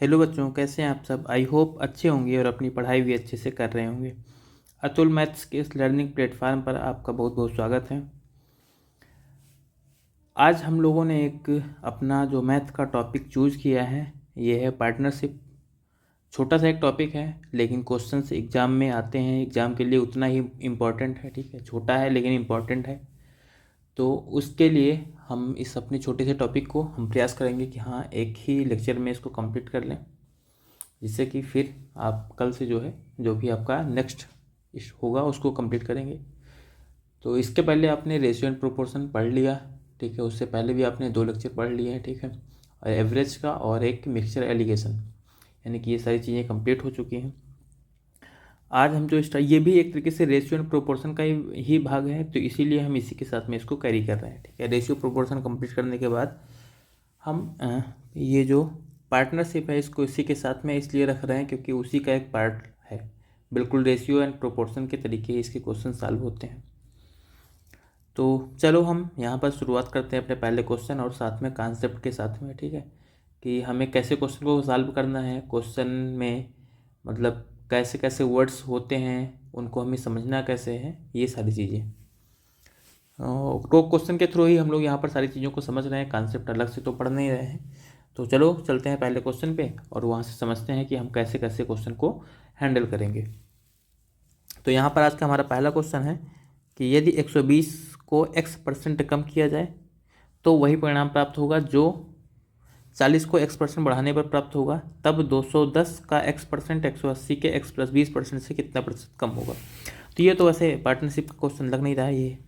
Hello बच्चों, कैसे हैं आप सब। आई होप अच्छे होंगे और अपनी पढ़ाई भी अच्छे से कर रहे होंगे। अतुल मैथ्स के इस लर्निंग प्लेटफार्म पर आपका बहुत बहुत स्वागत है। आज हम लोगों ने एक अपना जो मैथ का टॉपिक चूज़ किया है, ये है पार्टनरशिप। छोटा सा एक टॉपिक है, लेकिन क्वेश्चंस एग्ज़ाम में आते हैं, एग्ज़ाम के लिए उतना ही इम्पोर्टेंट है। ठीक है, छोटा है लेकिन इम्पोर्टेंट है। तो उसके लिए हम इस अपने छोटे से टॉपिक को हम प्रयास करेंगे कि हाँ, एक ही लेक्चर में इसको कंप्लीट कर लें, जिससे कि फिर आप कल से जो है, जो भी आपका नेक्स्ट होगा उसको कंप्लीट करेंगे। तो इसके पहले आपने रेशियो एंड प्रोपोर्शन पढ़ लिया, ठीक है। उससे पहले भी आपने 2 लेक्चर पढ़ लिए हैं, ठीक है। और एवरेज का और एक मिक्सचर एलिगेशन, यानी कि ये सारी चीज़ें कंप्लीट हो चुकी हैं। आज हम जो ये भी एक तरीके से रेशियो एंड प्रोपोर्शन का ही भाग है, तो इसीलिए हम इसी के साथ में इसको कैरी कर रहे हैं, ठीक है। रेशियो प्रोपोर्शन कंप्लीट करने के बाद हम ये जो पार्टनरशिप है इसको इसी के साथ में इसलिए रख रहे हैं क्योंकि उसी का एक पार्ट है। बिल्कुल रेशियो एंड प्रोपोर्शन के तरीके इसके क्वेश्चन सॉल्व होते हैं। तो चलो हम यहाँ पर शुरुआत करते हैं अपने पहले क्वेश्चन और साथ में कॉन्सेप्ट के साथ में, ठीक है, कि हमें कैसे क्वेश्चन को सॉल्व करना है। क्वेश्चन में मतलब कैसे कैसे वर्ड्स होते हैं, उनको हमें समझना कैसे है, ये सारी चीज़ें तो क्वेश्चन के थ्रू ही हम लोग यहाँ पर सारी चीज़ों को समझ रहे हैं। कॉन्सेप्ट अलग से तो पढ़ नहीं रहे हैं। तो चलो चलते हैं पहले क्वेश्चन पे और वहाँ से समझते हैं कि हम कैसे कैसे क्वेश्चन को हैंडल करेंगे। तो यहाँ पर आज का हमारा पहला क्वेश्चन है कि यदि 120 को x% कम किया जाए तो वही परिणाम प्राप्त होगा जो 40 को x% बढ़ाने पर प्राप्त होगा। तब 210 का x% 180 के x + 20% से कितना प्रतिशत कम होगा। तो ये तो वैसे पार्टनरशिप का क्वेश्चन लग नहीं रहा है, ये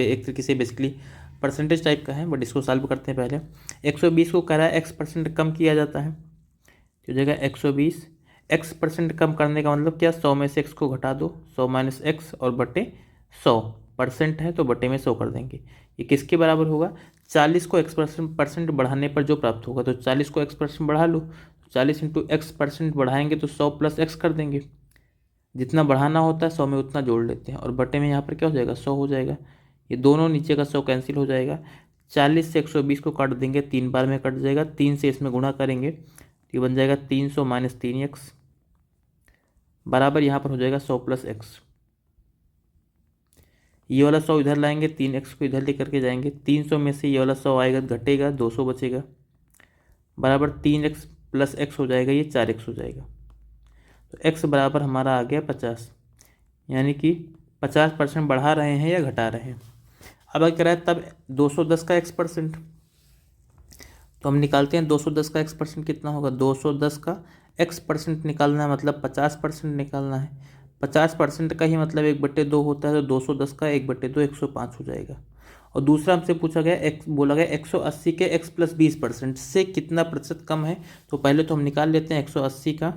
एक तरीके से बेसिकली परसेंटेज टाइप का है, बट इसको सॉल्व करते हैं पहले। 120 को कह रहा है x% कम किया जाता है, तो जगह 120 x% कम करने का मतलब क्या, 100 में से x को घटा दो, 100 - x और बटे 100% है तो बटे में 100 कर देंगे। ये किसके बराबर होगा, 40 को x% बढ़ाने पर जो प्राप्त होगा। तो 40 को x% बढ़ा लो, 40 × x% बढ़ाएंगे तो 100 + x कर देंगे। जितना बढ़ाना होता है 100 में उतना जोड़ लेते हैं और बटे में यहाँ पर क्या हो जाएगा, 100 हो जाएगा। ये दोनों नीचे का 100 कैंसिल हो जाएगा। 40 से 120 को काट देंगे, 3 बार में कट जाएगा। 3 से इसमें गुणा करेंगे तो ये बन जाएगा 300 - 3x बराबर यहाँ पर हो जाएगा 100 + x। ये वाला 100 इधर लाएंगे, 3x को इधर लेकर के जाएंगे। 300 में से ये वाला 100 आएगा, घटेगा, 200 बचेगा, बराबर 3x + x हो जाएगा, ये 4x हो जाएगा। तो x बराबर हमारा आ गया 50, यानी कि 50% बढ़ा रहे हैं या घटा रहे हैं। अब अगर कह रहा है तब 210 का x%, तो हम निकालते हैं 210 का x% कितना होगा। 210 का x% निकालना है मतलब 50% निकालना है। 50% का ही मतलब 1/2 होता है, तो 210 का 1/2 105 हो जाएगा। और दूसरा हमसे पूछा गया बोला गया 180 के x + 20% से कितना प्रतिशत कम है। तो पहले तो हम निकाल लेते हैं 180 का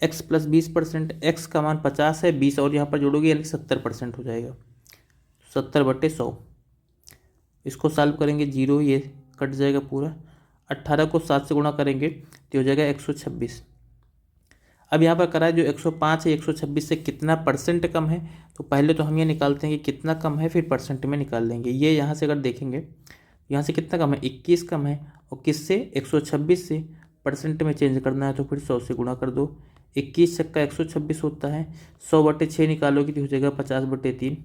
x + 20%। x का मान 50 है, 20 और यहाँ पर जोड़ोगे यानी 70% हो जाएगा, 70/100। इसको सॉल्व करेंगे, 0 ये कट जाएगा पूरा। 18 को 7 से गुणा करेंगे तो हो जाएगा 126। अब यहाँ पर करा है जो 105 है, 126 से कितना परसेंट कम है। तो पहले तो हम ये निकालते हैं कि कितना कम है, फिर परसेंट में निकाल लेंगे। ये यहाँ से अगर देखेंगे, यहाँ से कितना कम है, 21 कम है, और किससे, 126 से। परसेंट में चेंज करना है तो फिर 100 से गुणा कर दो। 21 छक्का 126 होता है, 100/6 निकालोगे तो हो जाएगा 50/3।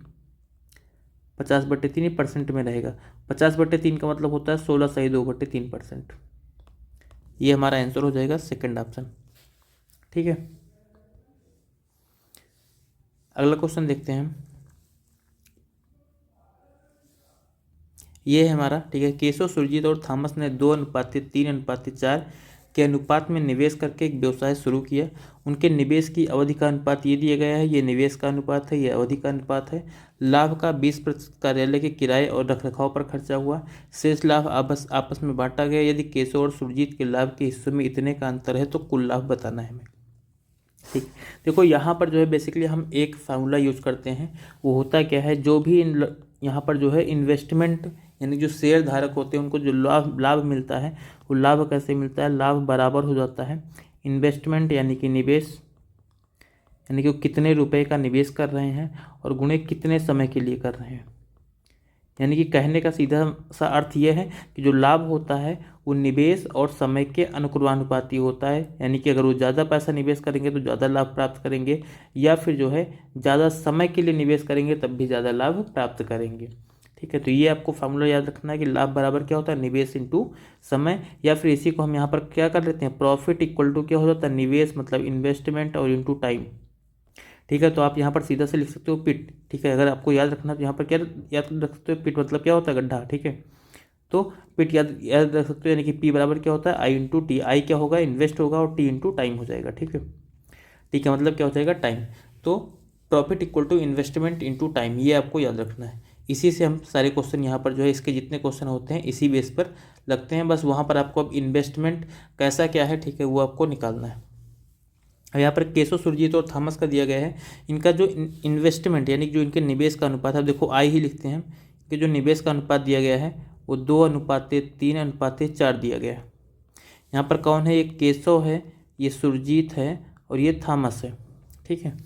50/3 ही परसेंट में रहेगा। 50/3 का मतलब होता है 16 सही 2/3%। ये हमारा आंसर हो जाएगा सेकंड ऑप्शन, ठीक है। अगला क्वेश्चन देखते हैं। ये है हमारा, ठीक है। केशव, सुरजीत और थॉमस ने 2:3:4 के अनुपात में निवेश करके एक व्यवसाय शुरू किया। उनके निवेश की अवधि का अनुपात ये दिया गया है, ये निवेश का अनुपात है, ये अवधि का अनुपात है। लाभ का 20% कार्यालय के किराए और रखरखाव पर खर्चा हुआ। शेष लाभ आपस आपस में बांटा गया। यदि केशव और सुरजीत के लाभ के हिस्सों में इतने का अंतर है तो कुल लाभ बताना है हमें, ठीक। देखो यहाँ पर जो है बेसिकली हम एक फार्मूला यूज करते हैं। वो होता क्या है, जो भी यहाँ पर जो है इन्वेस्टमेंट, यानी जो शेयर धारक होते हैं उनको जो लाभ मिलता है, वो लाभ कैसे मिलता है, लाभ बराबर हो जाता है इन्वेस्टमेंट यानी कि निवेश, यानी कि वो कितने रुपए का निवेश कर रहे हैं, और गुणे कितने समय के लिए कर रहे हैं। यानी कि कहने का सीधा सा अर्थ यह है कि जो लाभ होता है वो निवेश और समय के अनुक्रमानुपाती होता है, यानी कि अगर वो ज़्यादा पैसा निवेश करेंगे तो ज़्यादा लाभ प्राप्त करेंगे, या फिर जो है ज़्यादा समय के लिए निवेश करेंगे तब भी ज़्यादा लाभ प्राप्त करेंगे। ठीक है, तो ये आपको फार्मूला याद रखना है कि लाभ बराबर क्या होता है, निवेश इंटू समय, या फिर इसी को हम यहाँ पर क्या कर लेते हैं, प्रॉफिट इक्वल टू क्या हो जाता है, निवेश मतलब इन्वेस्टमेंट और इंटू टाइम। ठीक है, तो आप यहाँ पर सीधा से लिख सकते हो पिट। ठीक है, अगर आपको याद रखना तो यहाँ पर क्या याद रख सकते हो, पिट मतलब क्या होता है, गड्ढा। ठीक है, तो पिट याद याद रख सकते हो, यानी कि पी बराबर क्या होता है, आई इंटू टी। आई क्या होगा, इन्वेस्ट होगा, और टी इंटू टाइम हो जाएगा। ठीक है, ठीक है, मतलब क्या हो जाएगा, टाइम। तो profit equal to investment into time, ये आपको याद रखना है। इसी से हम सारे क्वेश्चन यहाँ पर जो है, इसके जितने क्वेश्चन होते हैं इसी बेस पर लगते हैं। बस वहाँ पर आपको अब इन्वेस्टमेंट कैसा क्या है, ठीक है, वो आपको निकालना है। अब यहाँ पर केशव, सुरजीत और थॉमस का दिया गया है, इनका जो इन्वेस्टमेंट यानी जो इनके निवेश का अनुपात है, देखो आई ही लिखते हैं कि जो निवेश का अनुपात दिया गया है वो 2:3:4 दिया गया है। यहाँ पर कौन है, ये केशव है, ये सुरजीत है और ये थॉमस है। ठीक है,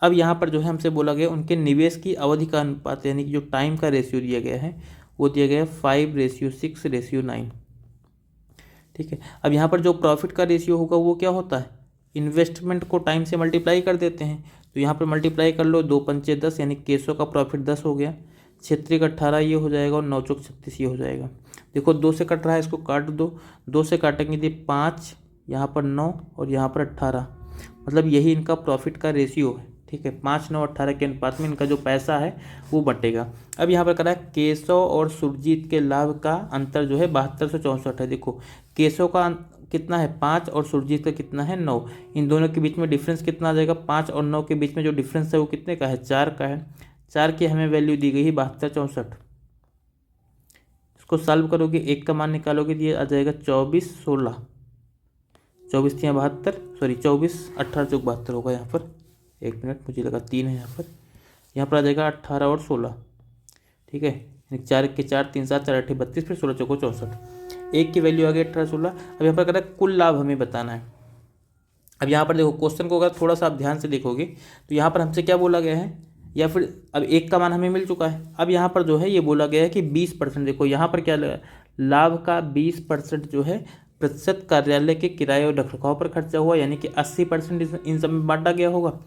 अब यहाँ पर जो है हमसे बोला गया उनके निवेश की अवधि का अनुपात, यानी कि जो टाइम का रेशियो दिया गया है वो दिया गया है 5:6:9। ठीक है, अब यहाँ पर जो प्रॉफिट का रेशियो होगा वो क्या होता है, इन्वेस्टमेंट को टाइम से मल्टीप्लाई कर देते हैं। तो यहाँ पर मल्टीप्लाई कर लो, 2×5 = 10, यानी केशव का प्रॉफिट 10 हो गया, क्षेत्रीय का 18 ये हो जाएगा, और 9×4 = 36 ये हो जाएगा। देखो 2 से कट रहा है, इसको काट दो, 2 से काटेंगे तो 5, यहाँ पर 9 और यहाँ पर 18, मतलब यही इनका प्रॉफिट का रेशियो है। ठीक है, 5, 9, 18 के अनुपात में इनका जो पैसा है वो बटेगा। अब यहाँ पर करा है केशव और सुरजीत के लाभ का अंतर जो है 72 से 64 है। देखो केशव का कितना है 5 और सुरजीत का कितना है 9, इन दोनों के बीच में डिफरेंस कितना आ जाएगा, 5 और 9 के बीच में जो डिफरेंस है वो कितने का है, 4 का है। 4 की हमें वैल्यू दी गई है 72, 64। इसको सॉल्व करोगे, 1 का मान निकालोगे तो ये आ जाएगा 24, 16, 24 3 72, सॉरी 24, 18 चौक 72 होगा यहाँ पर। 1 मिनट, मुझे लगा 3 है यहाँ पर आ जाएगा 18 और 16। ठीक है, 4 के 4, 3 7 4 8 32, फिर 16 चौको 64, 1 की वैल्यू आ गई 18, 16। अब यहाँ पर कह रहा है कुल लाभ हमें बताना है। अब यहाँ पर देखो क्वेश्चन को अगर थोड़ा सा आप ध्यान से देखोगे तो यहाँ पर हमसे क्या बोला गया है, या फिर अब 1 का मान हमें मिल चुका है। अब यहाँ पर जो है ये बोला गया है कि 20%, देखो यहाँ पर क्या लगा, लाभ का 20% जो है प्रतिशत कार्यालय के किराए और रखरखाव पर खर्चा हुआ, यानी कि 80% इन सब में बांटा गया होगा।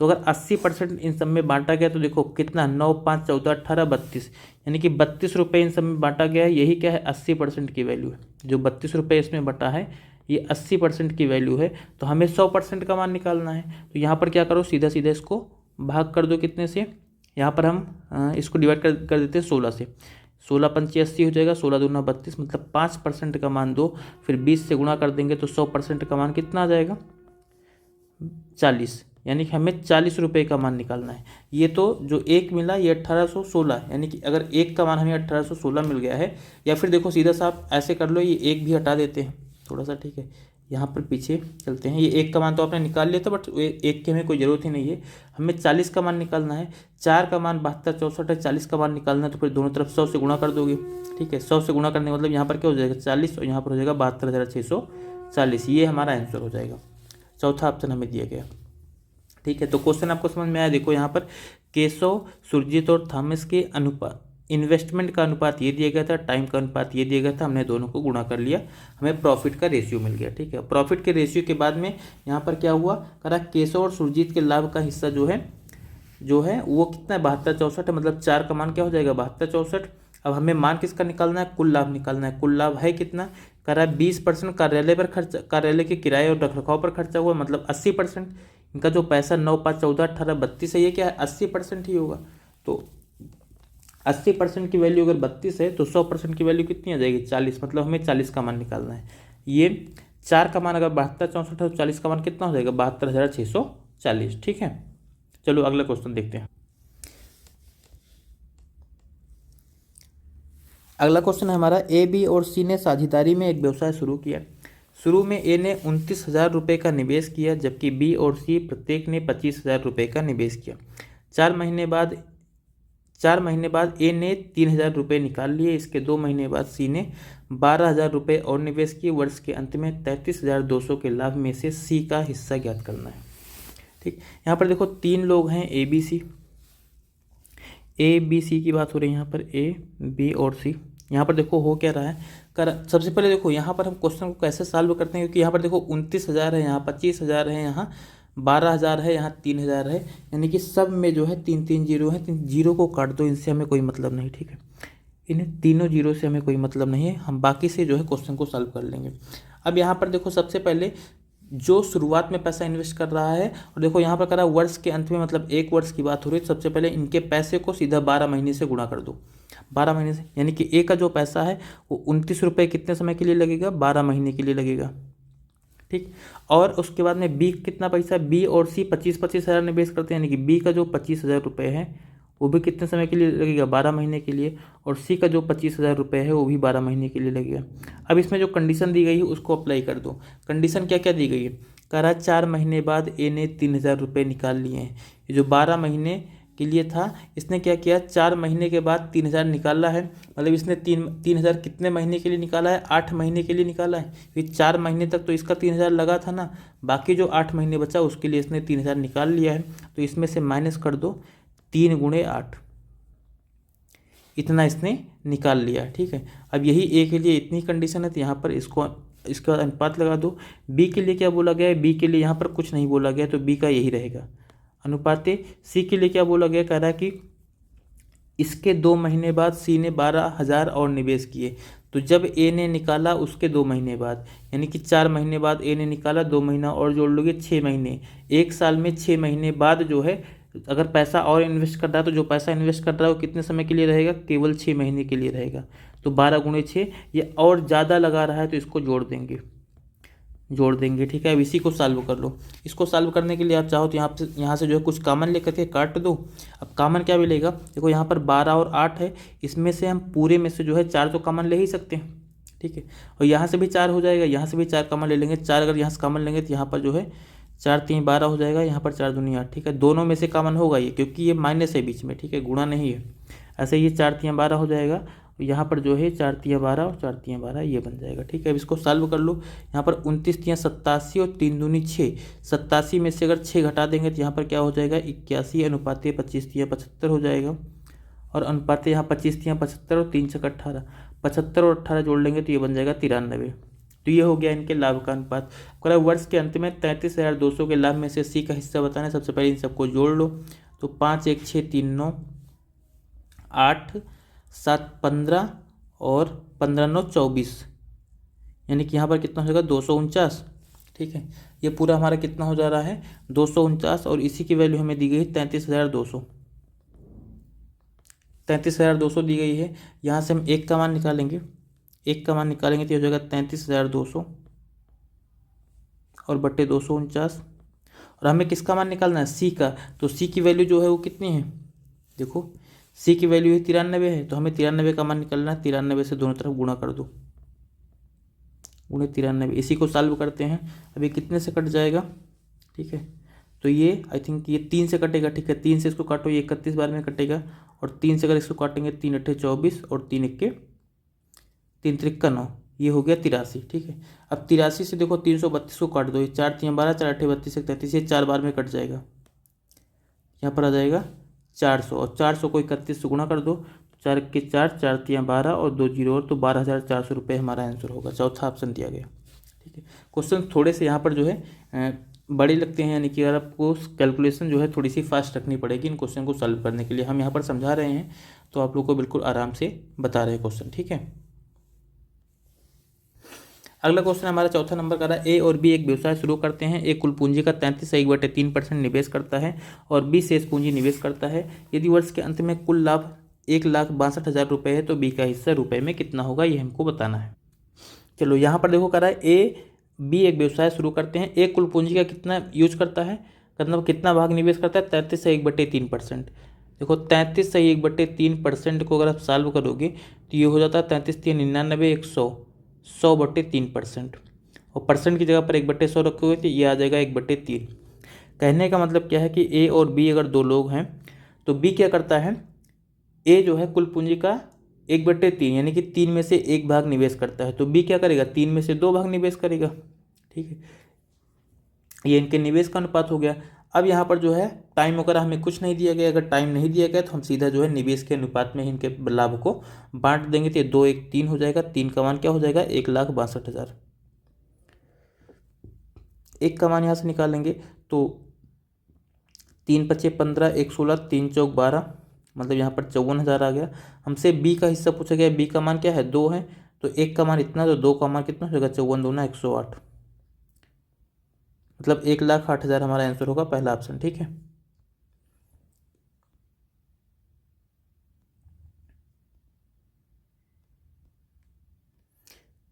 तो अगर 80% इन सब में बांटा गया तो देखो कितना, 9, 5, 14, 18, 32, यानी कि 32 रुपये इन सब में बांटा गया है। यही क्या है, 80% की वैल्यू है। जो 32 रुपये इसमें बटा है ये 80% की वैल्यू है। तो हमें 100% का मान निकालना है। तो यहाँ पर क्या करो, सीधा सीधा इसको भाग कर दो, कितने से, यहाँ पर हम इसको डिवाइड कर देते हैं 16 से। 16 पंचे 80 हो जाएगा, 16 दूना 32, मतलब 5% का मान दो, फिर 20 से गुणा कर देंगे तो 100% का मान कितना आ जाएगा, 40, यानी कि हमें 40 रुपये का मान निकालना है। ये तो जो 1 मिला ये 1816, यानी कि अगर 1 का मान हमें 1816 मिल गया है, या फिर देखो सीधा सा आप ऐसे कर लो, ये 1 भी हटा देते हैं थोड़ा सा। ठीक है, यहाँ पर पीछे चलते हैं, ये 1 का मान तो आपने निकाल लिया था, बट 1 की हमें कोई ज़रूरत ही नहीं है, हमें 40 का मान निकालना है। 4 का मान 72, 64 है, 40 का मान निकालना है, तो फिर दोनों तरफ 100 से गुणा कर दोगे। ठीक है, 100 से गुणा करने का मतलब यहाँ पर क्या हो जाएगा, 40, और यहाँ पर हो जाएगा 72,640, ये हमारा आंसर हो जाएगा। चौथा ऑप्शन हमें दिया गया। ठीक है, तो क्वेश्चन आपको समझ में आया। देखो यहाँ पर केशव, सुरजीत और थॉमस के अनुपात, इन्वेस्टमेंट का अनुपात ये दिया गया था, टाइम का अनुपात ये दिया गया था, हमने दोनों को गुणा कर लिया, हमें प्रॉफिट का रेशियो मिल गया। ठीक है, प्रॉफिट के रेशियो के बाद में यहाँ पर क्या हुआ, करा केशव और सुरजीत के लाभ का हिस्सा जो है वो कितना है, 72, 64 है, मतलब 4 का मान क्या हो जाएगा, 72, 64। अब हमें मान किसका निकालना है, कुल लाभ निकालना है। कुल लाभ है कितना, कह रहा है 20% कार्यालय पर खर्च, कार्यालय के किराए और रखरखाव पर खर्चा हुआ, मतलब 80%। इनका जो पैसा 9, 5, 14, 18, 32 है, ये क्या है, 80% ही होगा। तो 80% की वैल्यू अगर 32 है तो 100% की वैल्यू कितनी आ जाएगी, 40, मतलब हमें 40 का मान निकालना है। ये 4 का मान अगर 72, 64 है तो 40 का मान कितना हो जाएगा, 72,640। ठीक है, चलो अगला क्वेश्चन देखते हैं। अगला क्वेश्चन है हमारा, ए, बी और सी ने साझेदारी में एक व्यवसाय शुरू किया। शुरू में ए ने 29,000 रुपये का निवेश किया, जबकि बी और सी प्रत्येक ने 25,000 रुपये का निवेश किया। 4 महीने बाद ए ने 3,000 रुपये निकाल लिए। इसके 2 महीने बाद सी ने 12,000 रुपये और निवेश किए। वर्ष के अंत में 33,200 के लाभ में से सी का हिस्सा ज्ञात करना है। ठीक, यहाँ पर देखो 3 लोग हैं, ए बी सी की बात हो रही है यहाँ पर, ए, बी और सी। यहाँ पर देखो हो क्या रहा है, सबसे पहले देखो यहाँ पर हम क्वेश्चन को कैसे सॉल्व करते हैं, क्योंकि यहाँ पर देखो 29,000 है, यहाँ 25,000 है, यहाँ 12,000 है, यहाँ 3,000 है, यानी कि सब में जो है 3 जीरो है। 3 जीरो को काट दो, इनसे हमें कोई मतलब नहीं, ठीक है, इन्हें तीनों जीरो से हमें कोई मतलब नहीं है, हम बाकी से जो है क्वेश्चन को सॉल्व कर लेंगे। अब यहाँ पर देखो सबसे पहले जो शुरुआत में पैसा इन्वेस्ट कर रहा है, और देखो यहाँ पर करा वर्ष के अंत में, मतलब 1 वर्ष की बात हो रही है, सबसे पहले इनके पैसे को सीधा 12 महीने से गुणा कर दो, 12 महीने से, यानी कि ए का जो पैसा है वो 29 रुपये कितने समय के लिए लगेगा, 12 महीने के लिए लगेगा, ठीक। और उसके बाद में बी कितना पैसा, बी और सी 25,000 निवेश करते हैं, यानी कि बी का जो 25,000 रुपये है वो भी कितने समय के लिए लगेगा, 12 महीने के लिए, और सी का जो 25,000 रुपये है वो भी 12 महीने के लिए लगेगा। अब इसमें जो कंडीशन दी गई है उसको अप्लाई कर दो। कंडीशन क्या क्या दी गई है, कह रहा है 4 महीने बाद ए ने 3,000 रुपये निकाल लिए हैं। ये जो 12 महीने के लिए था, इसने क्या किया, 4 महीने के बाद 3,000 निकाला है, मतलब इसने 3,000 कितने महीने के लिए निकाला है, 8 महीने के लिए निकाला है। फिर 4 महीने तक तो इसका 3,000 लगा था ना, बाकी जो 8 महीने बचा उसके लिए इसने 3,000 निकाल लिया है। तो इसमें से माइनस कर दो, 3 गुणे 8, इतना इसने निकाल लिया, ठीक है। अब यही ए के लिए इतनी कंडीशन है, तो यहाँ पर इसके बाद अनुपात लगा दो। बी के लिए क्या बोला गया है, बी के लिए यहाँ पर कुछ नहीं बोला गया, तो बी का यही रहेगा अनुपाते। सी के लिए क्या बोला गया, कह रहा है कि इसके 2 महीने बाद सी ने 12,000 और निवेश किए, तो जब ए ने निकाला उसके 2 महीने बाद, यानी कि 4 महीने बाद ए ने निकाला, 2 महीना और जोड़ लोगे 6 महीने, 1 साल में 6 महीने बाद जो है अगर पैसा और इन्वेस्ट कर रहा है, तो जो पैसा इन्वेस्ट कर रहा है वो कितने समय के लिए रहेगा, केवल 6 महीने के लिए रहेगा। तो 12 गुणे 6, ये और ज़्यादा लगा रहा है तो इसको जोड़ देंगे, ठीक है। अब इसी को सॉल्व कर लो। इसको सॉल्व करने के लिए आप चाहो तो यहाँ से जो है कुछ कॉमन लेकर के काट दो। अब कॉमन क्या मिलेगा, देखो यहाँ पर 12 और 8 है, इसमें से हम पूरे में से जो है 4 तो कॉमन ले ही सकते हैं, ठीक है। और यहाँ से भी 4 हो जाएगा, यहाँ से भी 4 कॉमन ले लेंगे। 4 अगर यहाँ से कॉमन लेंगे तो यहाँ पर जो है 4 3 12 हो जाएगा, यहाँ पर 4 दूनी 8, ठीक है। दोनों में से कॉमन होगा ये, क्योंकि ये माइनस है बीच में, ठीक है, गुणा नहीं है। ऐसे ये 4 3 12 हो जाएगा, यहाँ पर जो है 4 3 12 और 4 3 12 ये बन जाएगा, ठीक है। अब इसको सॉल्व कर लो। यहाँ पर 29 3 87 और 3 दूनी 6, 87 में से अगर 6 घटा देंगे तो यहाँ पर क्या हो जाएगा, 81 अनुपाते 25 3 75 हो जाएगा, और अनुपाते यहाँ 25 3 75 और 3 6 18, 75 और 18 जोड़ लेंगे तो ये बन जाएगा 93। तो ये हो गया इनके लाभ का अनुपात। अगर वर्ष के अंत में 33,200 के लाभ में से सी का हिस्सा बताना है, सबसे पहले इन सबको जोड़ लो। तो 5 1 6 3 9 8 7 15 और 15 9 24, यानी कि यहाँ पर कितना हो जाएगा 249, ठीक है। ये पूरा हमारा कितना हो जा रहा है 249, और इसी की वैल्यू हमें दी गई है 33,200, 33,200 दी गई है। यहाँ से हम एक का मान निकालेंगे, एक का मान निकालेंगे तो हो जाएगा 33,200 और बट्टे 249, और हमें किसका मान निकालना है, सी का। तो सी की वैल्यू जो है वो कितनी है, देखो सी की वैल्यू है 93 है, तो हमें 93 का मान निकालना है। 93 से दोनों तरफ गुणा कर दो, गुणे 93। इसी को सॉल्व करते हैं। अभी कितने से कट जाएगा, ठीक है। तो ये आई थिंक ये 3 से कटेगा, ठीक है। 3 से इसको काटो, ये 31 बार में कटेगा, और 3 से अगर इसको काटेंगे 3 8 24 और 3 1 3 3 9, ये हो गया 83, ठीक है। अब 83 से देखो 332 को काट दो, ये 4 3 12 4 8 32 33, ये 4 बार में कट जाएगा, यहाँ पर आ जाएगा 400, और 400 को 31 से गुणा कर दो, 4 के 4 4 3 12 और 2 जीरो और, तो 12,400 रुपये हमारा आंसर होगा। चौथा ऑप्शन दिया गया, ठीक है। क्वेश्चन थोड़े से यहाँ पर जो है बड़े लगते हैं, यानी कि अगर आपको कैलकुलेशन जो है थोड़ी सी फास्ट रखनी पड़ेगी इन क्वेश्चन को सॉल्व करने के लिए। हम यहाँ पर समझा रहे हैं तो आप लोग को बिल्कुल आराम से बता रहे हैं क्वेश्चन, ठीक है। अगला क्वेश्चन हमारा चौथा नंबर का रहा है, ए और बी एक व्यवसाय शुरू करते हैं। ए कुल पूंजी का 33.3% निवेश करता है और बी शेष पूंजी निवेश करता है। यदि वर्ष के अंत में कुल लाभ 1,62,000 रुपये है तो बी का हिस्सा रुपये में कितना होगा, ये हमको बताना है। चलो यहाँ पर देखो, कह रहा है ए बी एक व्यवसाय शुरू करते हैं। ए कुल पूंजी का कितना यूज करता है, मतलब कितना भाग निवेश करता है, 33.3%। देखो 33 से 1/3% को अगर आप सॉल्व करोगे तो ये हो जाता है 33 3 99 100, 100/3%, और परसेंट की जगह पर 1/100 रखोगे तो ये आ जाएगा 1/3। कहने का मतलब क्या है कि ए और बी अगर दो लोग हैं तो बी क्या करता है, ए जो है कुल पूंजी का 1/3 यानी कि 3 में से 1 भाग निवेश करता है, तो बी क्या करेगा 3 में से 2 भाग निवेश करेगा, ठीक है। ये इनके निवेश का अनुपात हो गया। अब यहाँ पर जो है टाइम वगैरह हमें कुछ नहीं दिया गया, अगर टाइम नहीं दिया गया तो हम सीधा जो है निवेश के अनुपात में ही इनके लाभ को बांट देंगे, तो ये 2 1 3 हो जाएगा। 3 का मान क्या हो जाएगा, 1,62,000। एक का मान यहाँ से निकालेंगे तो 3 पच्चे 15, 1 16, 3 चौक 12, मतलब यहाँ पर 54,000 आ गया। हमसे बी का हिस्सा पूछा गया, बी का मान क्या है, 2 है, तो 1 का मान इतना, तो 2 का मान कितना हो जाएगा, 54 दूना 108, मतलब 1,08,000 हमारा आंसर होगा, पहला ऑप्शन। ठीक है।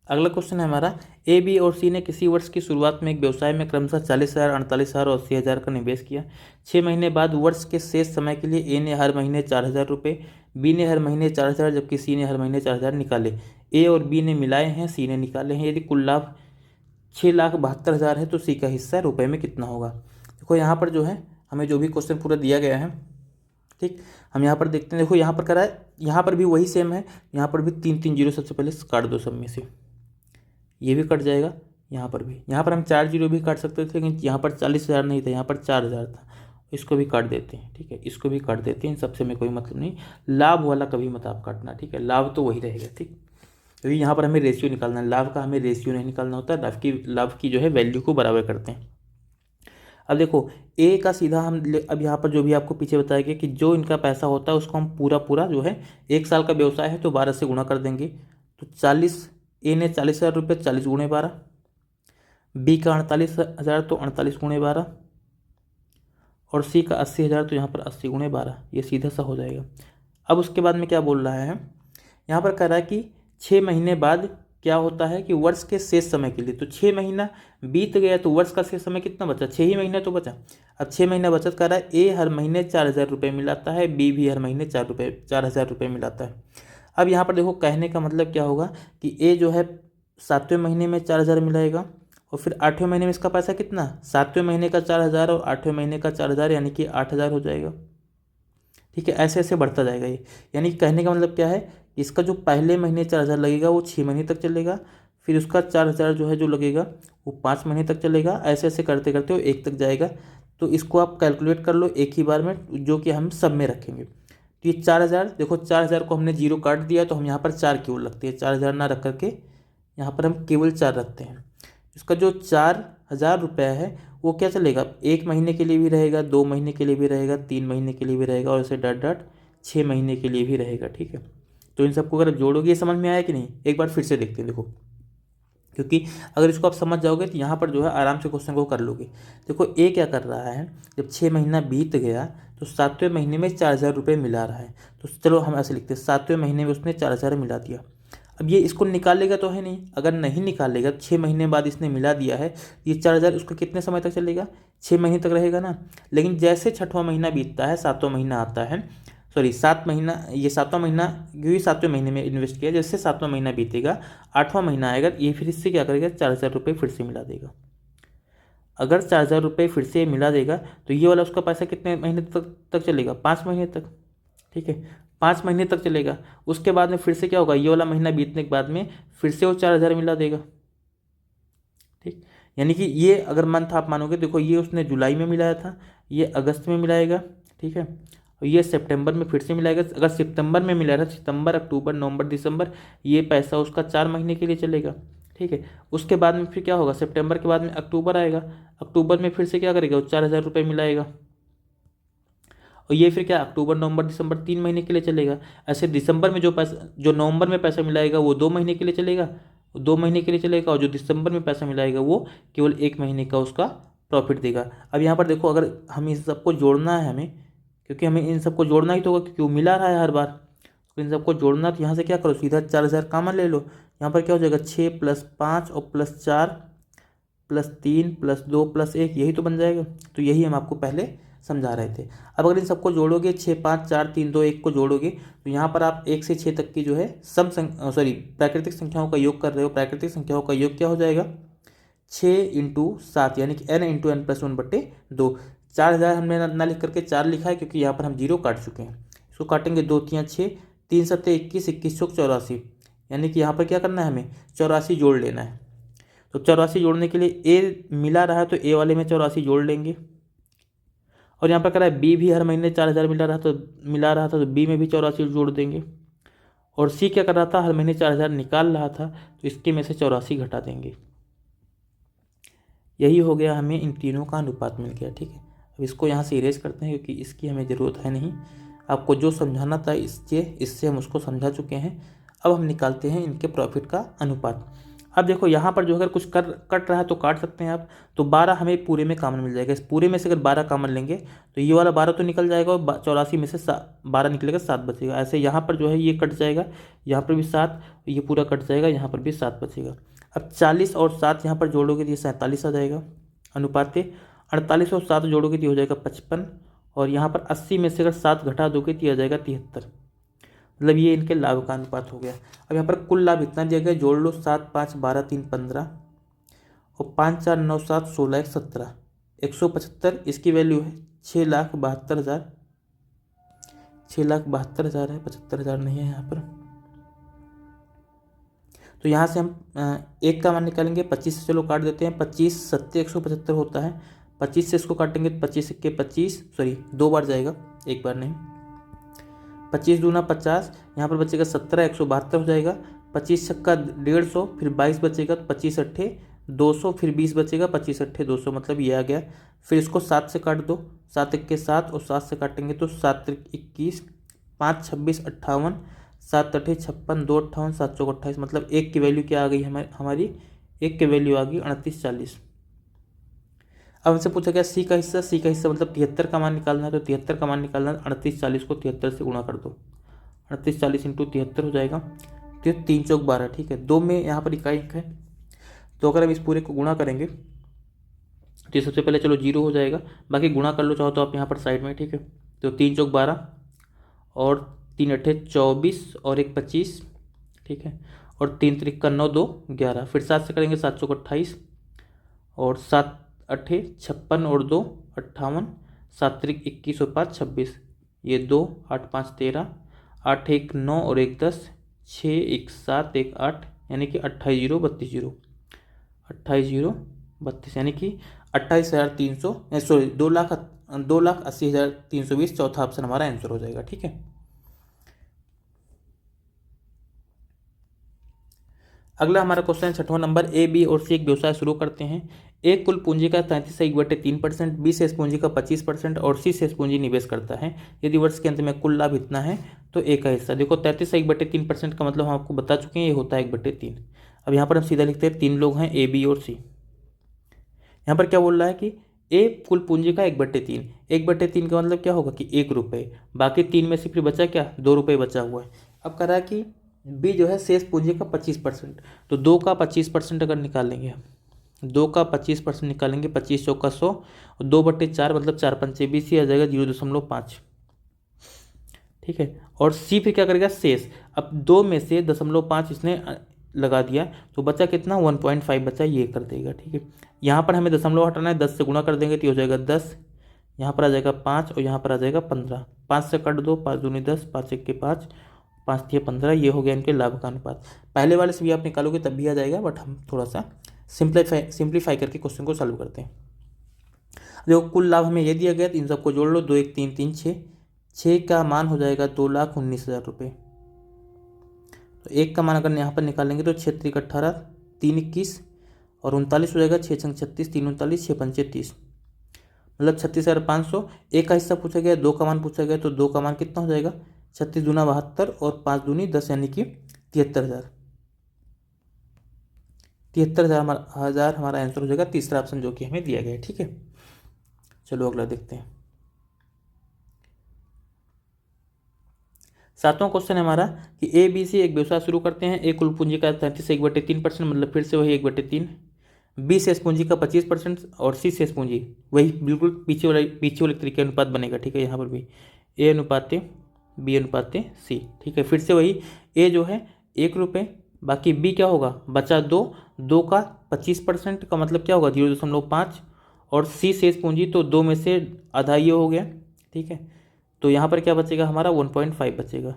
अगला क्वेश्चन है हमारा, ए बी और सी ने किसी वर्ष की शुरुआत में एक व्यवसाय में क्रमशः 40,000, 48,000 और 80,000 का निवेश किया। 6 महीने बाद वर्ष के शेष समय के लिए ए ने हर महीने 4,000 रुपये, बी ने हर महीने 4,000, जबकि सी ने हर महीने 4,000 निकाले। ए और बी ने मिलाए हैं, सी ने निकाले हैं। यदि कुल लाभ 6,72,000 है तो सी का हिस्सा रुपये में कितना होगा। देखो यहाँ पर जो है हमें जो भी क्वेश्चन पूरा दिया गया है, ठीक, हम यहाँ पर देखते हैं। देखो यहाँ पर करा है, यहाँ पर भी वही सेम है, यहाँ पर भी 3 3 जीरो सबसे पहले काट दो सब में से, ये भी कट जाएगा, यहाँ पर भी। यहाँ पर हम 4 जीरो भी काट सकते थे, लेकिन यहाँ पर 40,000 नहीं था, यहाँ पर 4,000 था, इसको भी काट देते हैं। ठीक है, इसको भी काट देते हैं, इन सबसे में कोई मतलब नहीं। लाभ वाला कभी मत आप काटना, ठीक है, लाभ तो वही रहेगा। ठीक, क्योंकि यहाँ पर हमें रेशियो निकालना है, लाभ का हमें रेशियो नहीं निकालना होता, लाभ की जो है वैल्यू को बराबर करते हैं। अब देखो ए का सीधा हम अब यहाँ पर जो भी आपको पीछे बताया गया कि जो इनका पैसा होता है उसको हम पूरा पूरा जो है, 1 साल का व्यवसाय है तो 12 से गुणा कर देंगे। तो 40, ए ने 40,000 रुपये, 40 गुणे 12, बी का 48,000 तो 48 गुणे 12, और सी का 80,000 तो यहाँ पर 80 गुणे 12, ये सीधा सा हो जाएगा। अब उसके बाद में क्या बोल रहा है, यहाँ पर कह रहा है कि 6 महीने बाद क्या होता है कि वर्ष के शेष समय के लिए, तो 6 महीना बीत गया तो वर्ष का शेष समय कितना बचा, 6 ही महीना तो बचा। अब 6 महीना बचत कर रहा है, ए हर महीने 4,000 रुपये मिलाता है, बी भी हर महीने 4,000 रुपये मिलाता है। अब यहाँ पर देखो कहने का मतलब क्या होगा कि ए जो है 7वें महीने में 4,000 मिलाएगा, और फिर 8वें महीने में इसका पैसा कितना, 7वें महीने का 4,000 और 8वें महीने का 4,000, यानी कि 8,000 हो जाएगा। ठीक है, ऐसे ऐसे बढ़ता जाएगा ये। यानी कि कहने का मतलब क्या है, इसका जो पहले महीने 4,000 लगेगा वो 6 महीने तक चलेगा, फिर उसका 4,000 जो है जो लगेगा वो 5 महीने तक चलेगा, ऐसे ऐसे करते करते वो 1 तक जाएगा। तो इसको आप कैलकुलेट कर लो एक ही बार में, जो कि हम सब में रखेंगे। तो ये 4,000, देखो 4,000 को हमने जीरो काट दिया, तो हम यहाँ पर 4 केवल रखते हैं, 4,000 ना रख करके यहाँ पर हम केवल 4 रखते हैं। इसका जो 4,000 रुपये है वो क्या चलेगा, 1 महीने के लिए भी रहेगा, 2 महीने के लिए भी रहेगा, 3 महीने के लिए भी रहेगा, और ऐसे डॉट डॉट 6 महीने के लिए भी रहेगा। ठीक है, तो इन सबको अगर जोड़ोगे, समझ में आया कि नहीं, एक बार फिर से देखते हैं। देखो, क्योंकि अगर इसको आप समझ जाओगे तो यहाँ पर जो है आराम से क्वेश्चन को कर लोगे। देखो ए क्या कर रहा है, जब 6 महीना बीत गया तो 7वें महीने में 4,000 रुपये मिला रहा है, तो चलो हम ऐसे लिखते हैं, 7वें महीने में उसने 4,000 मिला दिया। अब ये इसको निकालेगा तो है नहीं, अगर नहीं निकालेगा, 6 महीने बाद इसने मिला दिया है, ये 4,000 उसका कितने समय तक चलेगा, 6 महीने तक रहेगा ना। लेकिन जैसे 6वां महीना बीतता है, 7वां महीना आता है, सॉरी 7 महीना, ये 7वां महीना, क्योंकि 7वें महीने में इन्वेस्ट किया, जैसे 7वां महीना बीतेगा, 8वां महीना आएगा, ये फिर इससे क्या करेगा, 4,000 रुपये फिर से मिला देगा। अगर 4,000 रुपये फिर से मिला देगा तो ये वाला उसका पैसा कितने महीने तक चलेगा, 5 महीने तक। ठीक है, 5 महीने तक चलेगा। उसके बाद में फिर से क्या होगा, ये वाला महीना बीतने के बाद में फिर से वो 4,000 मिला देगा। ठीक, यानी कि ये अगर मंथ आप मानोगे, देखो ये उसने जुलाई में मिलाया था, ये अगस्त में मिलाएगा, ठीक है, और ये सितंबर में फिर से मिलाएगा। अगर सितंबर में मिला रहा, सितंबर, अक्टूबर, नवंबर, दिसंबर, ये पैसा उसका 4 महीने के लिए चलेगा। ठीक है, उसके बाद में फिर क्या होगा, सितंबर के बाद में अक्टूबर आएगा, अक्टूबर में फिर से क्या करेगा, वो 4,000 रुपये मिलाएगा, और ये फिर क्या, अक्टूबर, नवंबर, दिसंबर 3 महीने के लिए चलेगा। ऐसे दिसंबर में जो पैसा, जो नवंबर में पैसा मिलाएगा वो 2 महीने के लिए चलेगा, 2 महीने के लिए चलेगा, और जो दिसंबर में पैसा मिलाएगा वो केवल 1 महीने का उसका प्रॉफिट देगा। अब यहाँ पर देखो, अगर हम इन सबको जोड़ना है हमें, क्योंकि हमें इन सबको जोड़ना ही तो होगा, क्योंकि वो मिला रहा है हर बार, तो इन सबको जोड़ना, तो यहाँ से क्या करो, सीधा 4,000 कॉमन ले लो। यहाँ पर क्या हो जाएगा, 6 + 5 और +4 +3 +2 +1, यही तो बन जाएगा। तो यही हम आपको पहले समझा रहे थे। अब अगर इन सबको जोड़ोगे, 6 5 4 3 2 1 को जोड़ोगे, तो यहाँ पर आप 1 से 6 तक की जो है प्राकृतिक संख्याओं का योग कर रहे हो। प्राकृतिक संख्याओं का योग क्या हो जाएगा, 6 × 7, यानी कि n × n+1/2। 4,000 हमने ना लिख करके 4 लिखा है, क्योंकि यहाँ पर हम 0 काट चुके हैं। इसको काटेंगे, 2 3 6, 3 7 21, 21 चौक 84, यानी कि यहाँ पर क्या करना है, हमें 84 जोड़ लेना है। तो 84 जोड़ने के लिए ए मिला रहा है, तो ए वाले में 84 जोड़ लेंगे। और यहाँ पर कह रहा है बी भी हर महीने 4,000 मिला रहा था तो बी में भी 84 जोड़ देंगे। और सी क्या कर रहा था, हर महीने 4,000 निकाल रहा था तो इसके में से 84 घटा देंगे। यही हो गया, हमें इन तीनों का अनुपात मिल गया। ठीक है, अब इसको यहाँ से इरेज करते हैं क्योंकि इसकी हमें ज़रूरत है नहीं। आपको जो समझाना था इससे हम उसको समझा चुके हैं। अब हम निकालते हैं इनके प्रॉफिट का अनुपात। अब देखो यहाँ पर जो अगर कुछ कट रहा है तो काट सकते हैं आप। तो 12 हमें पूरे में कॉमन मिल जाएगा। इस पूरे में से अगर 12 कॉमन लेंगे तो ये वाला 12 तो निकल जाएगा और 84 में से 12 निकलेगा, 7 बचेगा। ऐसे यहाँ पर जो है ये कट जाएगा, यहाँ पर भी 7, ये पूरा कट जाएगा, यहाँ पर भी 7 बचेगा। अब 40 और 7 यहाँ पर जोड़ोगे तो ये 47 आ जाएगा। अनुपात 48 और 7 जोड़ोगे तो हो जाएगा 55। और यहाँ पर 80 में से अगर 7 घटा दोगे तो आ जाएगा 73। मतलब ये इनके लाभ का अनुपात हो गया। अब यहाँ पर कुल लाभ इतना दिया गया, जोड़ लो 7 5 12 3 15 और 5 4 9 7 16 1 17 175। इसकी वैल्यू है 6,72,000। 6,72,000 है, 75,000 नहीं है यहाँ पर। तो यहाँ से हम एक का मान निकालेंगे। 25 से चलो काट देते हैं। 25 7 175 होता है। 25 से इसको काटेंगे तो 25 के 25, सॉरी 2 बार जाएगा, एक बार नहीं। 25 दूना 50, यहाँ पर बचेगा 17, 172 हो जाएगा। 25 छक्का 150, फिर 22 बचेगा तो 25 अट्ठे 200, फिर 20 बचेगा, 25 अट्ठे 200, मतलब ये आ गया। फिर इसको 7 से काट दो, 7 1 के 7 और 7 से काटेंगे तो 7 21, 5 26 58, 7 अट्ठे 56, 2 58, 7 चौक 28, मतलब एक की वैल्यू क्या आ गई हमारी एक की वैल्यू आ गई 3840। अब हमसे पूछा गया सी का हिस्सा। सी का हिस्सा मतलब 73 का मान निकालना है। तो 73 का मान निकालना है, 3840 को 73 से गुणा कर दो। 3840 इंटू 73 हो जाएगा, तो 3 चौक 12। ठीक है, 2 में यहाँ पर इकाई है तो अगर हम इस पूरे को गुणा करेंगे तो सबसे पहले चलो 0 हो जाएगा, बाकी गुणा कर लो चाहो तो आप यहाँ पर साइड में। ठीक है, तो 3 चौक 12 और 3 अट्ठे 24 और 1 25। ठीक है, और 3 त्रिक का 9 2 11, फिर 7 से करेंगे 7 चौक 28 और 7 अट्ठे 56 और 2 58, 7 त्रिक 21 और 5 26, ये 2 8 5 13, 8 1 9 और 1 10, 6 1 7 1 8, यानी कि 28 0 32 0, 28 0 32, यानी कि 28,300, सॉरी 2,80,320। चौथा ऑप्शन हमारा आंसर हो जाएगा। ठीक है, अगला हमारा क्वेश्चन है 6वां नंबर। ए बी और सी एक व्यवसाय शुरू करते हैं। ए कुल पूंजी का 33.3%, बी शेष पूंजी का 25% और सी शेष पूंजी निवेश करता है। यदि वर्ष के अंत में कुल लाभ इतना है तो ए का हिस्सा। देखो 33.3% का मतलब हम आपको बता चुके हैं, ये होता है 1/3। अब यहाँ पर हम सीधा लिखते हैं 3 लोग हैं, ए बी और सी। यहाँ पर क्या बोल रहा है कि ए कुल पूंजी का 1/3। 1/3 का मतलब क्या होगा कि 1 रुपये, बाकी 3 में से फिर बचा क्या, 2 रुपये बचा हुआ है। अब कह रहा है कि बी जो है शेष पूंजी का 25%, तो 2 का 25% अगर निकालेंगे हम, 2 का 25% निकालेंगे, 25 चौका 100 और 2/4 मतलब 4 पंचे 20 ही आ जाएगा, 0.5। ठीक है, और सी फिर क्या करेगा, शेष। अब 2 में से 0.5 इसने लगा दिया तो बचा कितना, 1.5 बचा, ये कर देगा। ठीक है, यहाँ पर हमें दशमलव हटाना है, 10 से गुणा कर देंगे तो हो जाएगा 10, यहाँ पर आ जाएगा 5 और यहाँ पर आ जाएगा 15। 5 से काट दो, 5 दूनी 10, 5 1 के 5, 5 3 15, ये हो गया इनके लाभ का अनुपात। पहले वाले से भी आप निकालोगे तब भी आ जाएगा, बट हम थोड़ा सा सिंप्लीफाई करके क्वेश्चन को सॉल्व करते हैं। देखो कुल लाभ हमें ये दिया गया, तो इन सबको जोड़ लो, 2 1 3 3 6, 6 का मान हो जाएगा 2,19,000 रुपये। तो 1 का मान अगर यहाँ पर निकालेंगे तो 6 3 18, 3 21 और 39 हो जाएगा, 6 6 36, 3 39, 6 5 30, मतलब 36,500। 1 का हिस्सा पूछा गया, 2 का मान पूछा गया, तो 2 का मान कितना हो जाएगा, 36 दूना 72 और 5 दूनी 10, यानी कि 73,000। 73,000 हमारा आंसर हो जाएगा, तीसरा ऑप्शन जो कि हमें दिया गया है। ठीक है, चलो अगला देखते हैं। 7वां क्वेश्चन है हमारा कि ए बी सी एक व्यवसाय शुरू करते हैं। ए कुल पूंजी का 33 से 1/3%, मतलब फिर से वही 1/3। बी शेष पूंजी का 25% और सी शेष पूंजी वही बिल्कुल पीछे वाले तरीके अनुपात बनेगा। ठीक है, यहाँ पर भी ए अनुपात बी अनुपात सी। ठीक है, फिर से वही ए जो है 1 रुपये, बाकी बी क्या होगा, बचा 2, 2 का 25% का मतलब क्या होगा 0.5, और सी शेष पूंजी तो 2 में से आधा ये हो गया। ठीक है, तो यहाँ पर क्या बचेगा हमारा 1.5 बचेगा।